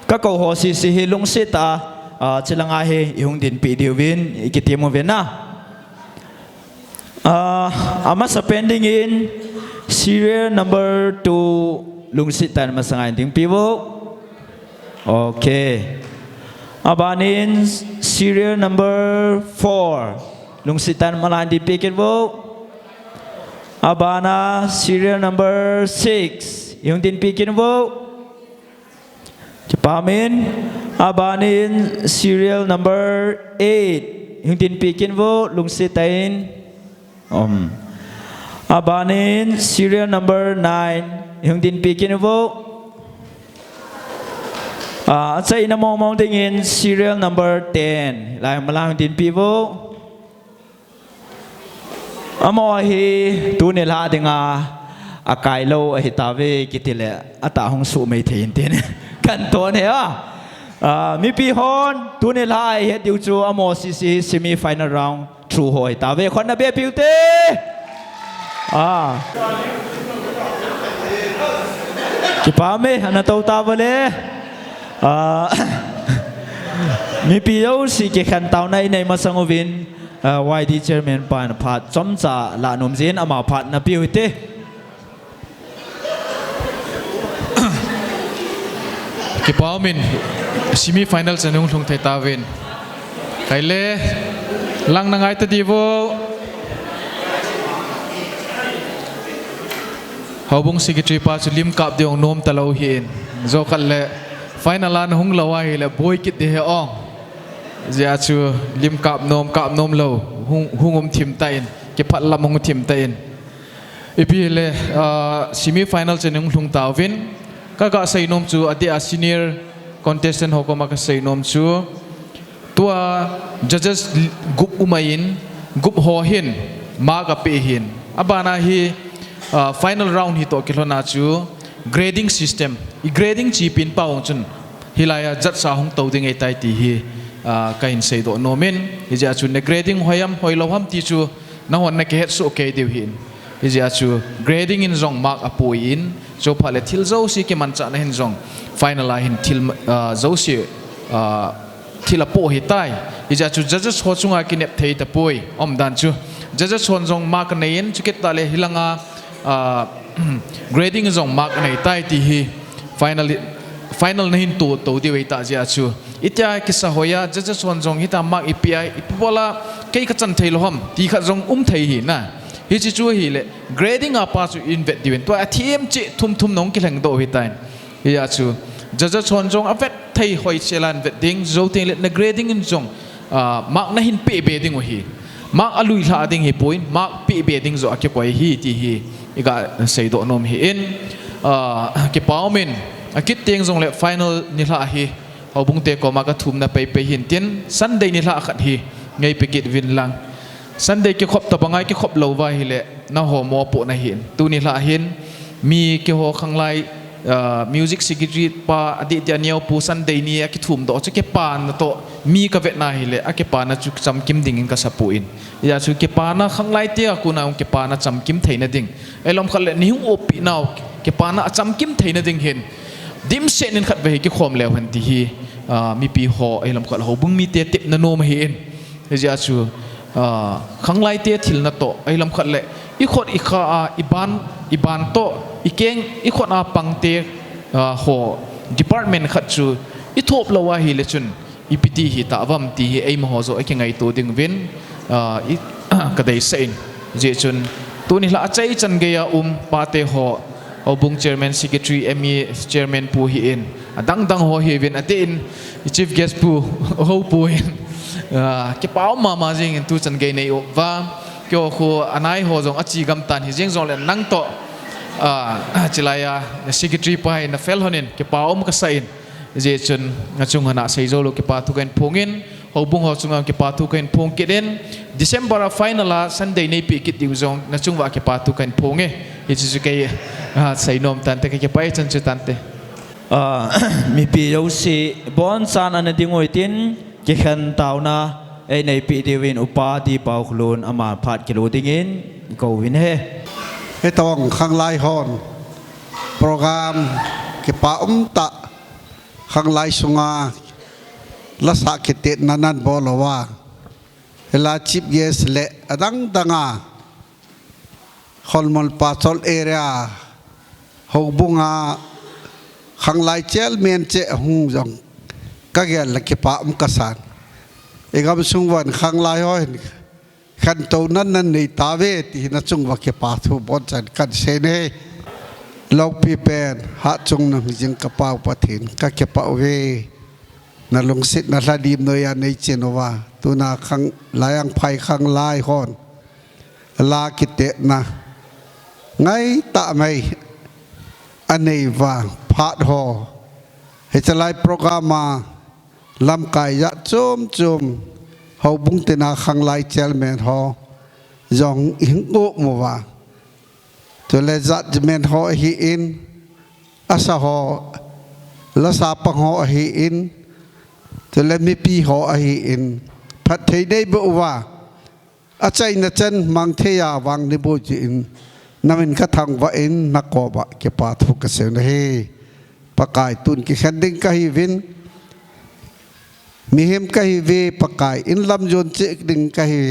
các câu hỏi si hi lung sit chilang he yung din pi diwin ikitimo vena ama sa pending in serial number 2 lung sit tan masangai ding piwo okay abanin serial number 4 lung sit tan malan di piket wo abana serial number 6 yung din pikin wo Japamin abanin serial number 8 yung din pikin wo lungsitain abanin serial number 9 yung din pikin wo at sa inamong tingin serial number 10 lang malang din piwo amo hi tunil ha dinga akai lo hitawe kitile ata hong su mai thein tin kan ton he mi pi hon tunil ha he diu chu amo si semi final round through hoi tawe khon na be piute ki pa me ana to ta wale mi pi yo si ke khan taw nai nei masangovin YD chairman pan phat chomcha la nom jin ama phat na piute ki paumin semi final chanung thung thai tawin kaile lang nangai ta divo hobung secretary pa chu lim kap deong nom talo hin zo khalle final an hung lawa hi le boy kit de he ong zia chu lim kap nom lo hungum thim tain ke phat lam hung thim tain ipi le semi final chanung thung tawin kaga say nom chu adia senior contestant hokoma ka say nom chu tua judges gup umain gup ho hin ma ka pe hin abana hi final round hi to kilona chu grading system I grading chi pin paung chun hilaya jat sa hong to ding ai tai ti hi kain sei do nomen hi ja chu ne grading hoyam hoiloham ti chu na hon na ke het su okay diu hin hi ja chu grading in zong mark apoi in so phale thil zo si ke man cha na hin zong final hin thil zo si thil apo hi tai hi ja chu judges ho chunga ki nep thei ta poi om dan chu judges hon zong mark nei in chu ket ta le hilanga grading zong mark nei tai ti hi final na hin to di wei ta ja chu อิตยากิสะหอยาจะชวนจงฮิตามักอีปีไออีพวละเกี่ยกจันเทลหอมที่ขัดจงเทหินะฮิจิจูฮิเล grading อาปัจจุอินเวดดิเวนตัวทีเอ็มจิทุ่มน้องกิเลงโตฮิตายฮิยาจูจะชวนจงอเวดเทหอยเชลันเวดดิ้งโจติงเลน grading อินจงมักน่าหินปีเบดิ้งวะฮีมักอลุยลาดิ้งฮิปุยมักปีเบดิ้งโจอาเก็บไว้ฮีที่ฮีอีกาเสยโดนมฮีอินเก็บเป้ามินอากิตเตียงจงเล final นี่ละฮีเอาบุงเตะก็มากระทุ่มนะไปหินเตียน Sunday นี่ละขัดฮีไงไปกิดวินลัง Sunday เกี่ยวกับตบงไงเกี่ยวกับเลวว่าฮีเลน่าหัวมัวปนหินตัวนี่ละหินมีเกี่ยวกับข้างไลmusic secretary ป้าอดีตเนียวปู Sunday นี่อากิทุ่มต่อจะเก็บปานต่อมีกับเวทนาฮีเลอากิปานะจุกจำกิมดิ่งกับสับปูอินอย่าจุกเก็บปานะข้างไลเตียกูน่าเก็บปานะจำกิมไทยนะดิ่งไอ้ลมขัดเลนิ้วโอปีน่าเก็บปานะจำกิมไทยนะดิ่งเห็นดิมเชนินขัดไปกี่ความเลวหันทีฮีมีปีหอไอ้ลำขัดเขาบุ้งมีเตะติบนโนมเห็นเฮียจูข้างไล่เตะทิลนัตโตไอ้ลำขัดเละอีขดอีข้าอีบานโตอีเก่งอีขดปังเตะหอ department ขัดจูอีทบละว่าฮิเลจุนอีพิธีฮิตาวัมตีไอ้มหาโซไอ้เก่งไอ้ตัวดิ่งเว้นอีกระไดเซนเจจุนตัวนี้ละใจจันเกียปาเตหอเอาบุง chairman secretary ME chairman ปูฮีอินดังหัวฮีวินอดีต chief guest ปูหัวปูอินเก็บเอามาจริงตัวจันเกย์ในอุบว่าเกี่ยวกับอันไหนหัวจงอจีกำตันฮิจิงจงเลยนั่งโต๊ะจิลายา secretary ไปนักเฟลฮอนินเก็บเอามากระใส่เจจนงาจงหน้าใส่โจลูเก็บเอาทุกคนพงอินเอาบุงหัวจงเก็บเอาทุกคนพงกิดิน December final Sunday ในปีกิดดิวจงงาจงว่าเก็บเอาทุกคนพงเอฮิจิจุเกย์ใส่นมตันเตะเก็บไปจนจุดตันเตะมีปีเราสิบอนซานอันดิ่งไว้ตินเกี่ยขันเต่านะไอในปีเดวินอุปาดีเป่าขลุ่นอามาพัดกิโลดิ่งินก็วินเฮไอตองข้างไล่ฮอนโปรแกรมเก็บป้าตะข้างไล่สุงาลักษณะกิจนั้นบอกเราว่าเวลาชิปเยสเละดังคนมอลปาซอลเอเรียหกบุงาข้างไล่เจลเมียนเจหงจงก็เกี่ยวกับเก็บป้ากัสานเอกามสุงวันข้างไล่ห้อยขันโตนั้นในตาเวทีนัจุงว่าเก็บป้าทุบบอนจันกันเสนลอกปีเป็นหาจงนังจิงกระเป๋าปะถินก็เก็บป้าเวนั่นลงสิทธิ์นั่นละดีมโนยาในเจนว่าตัวนาข้างไล่อังไพข้างไล่ห้อนลากิเตนะไงตะไม่อันนี้ว่าพาดหอเหตุไลโปรแกรมมาลำไก่ยะจุ่มเขาบุ้งเตนาขังไลเจลเมนหอยองอิงอุมัวตัวเลจัดเมนหอฮีอินอาสาหอละสาปังหอฮีอินตัวเลมีปีหอฮีอินพัดเทได้บุว่าอาใจนัจันมังเทียวังนิบุจินนั่นเป็นกระทั่งว่าอินนักกอบะเก็บปาทุกเสียงเฮปากายตุนกิขันดิ้งกะฮิวินมีเฮมกะฮิเวปากายอินลำจนเจกดิ้งกะฮิ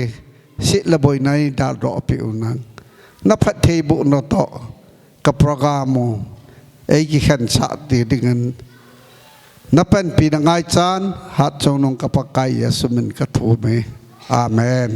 สิละบอยในดาดรอปิอุนังนับพัดเทบุนโตกับโปรแกรมไอ้กิขันสัตย์ดิ้งนับเป็นปีนังไงจานหัดจงนงกับปากายยาสุมินกระทูเมอาเมน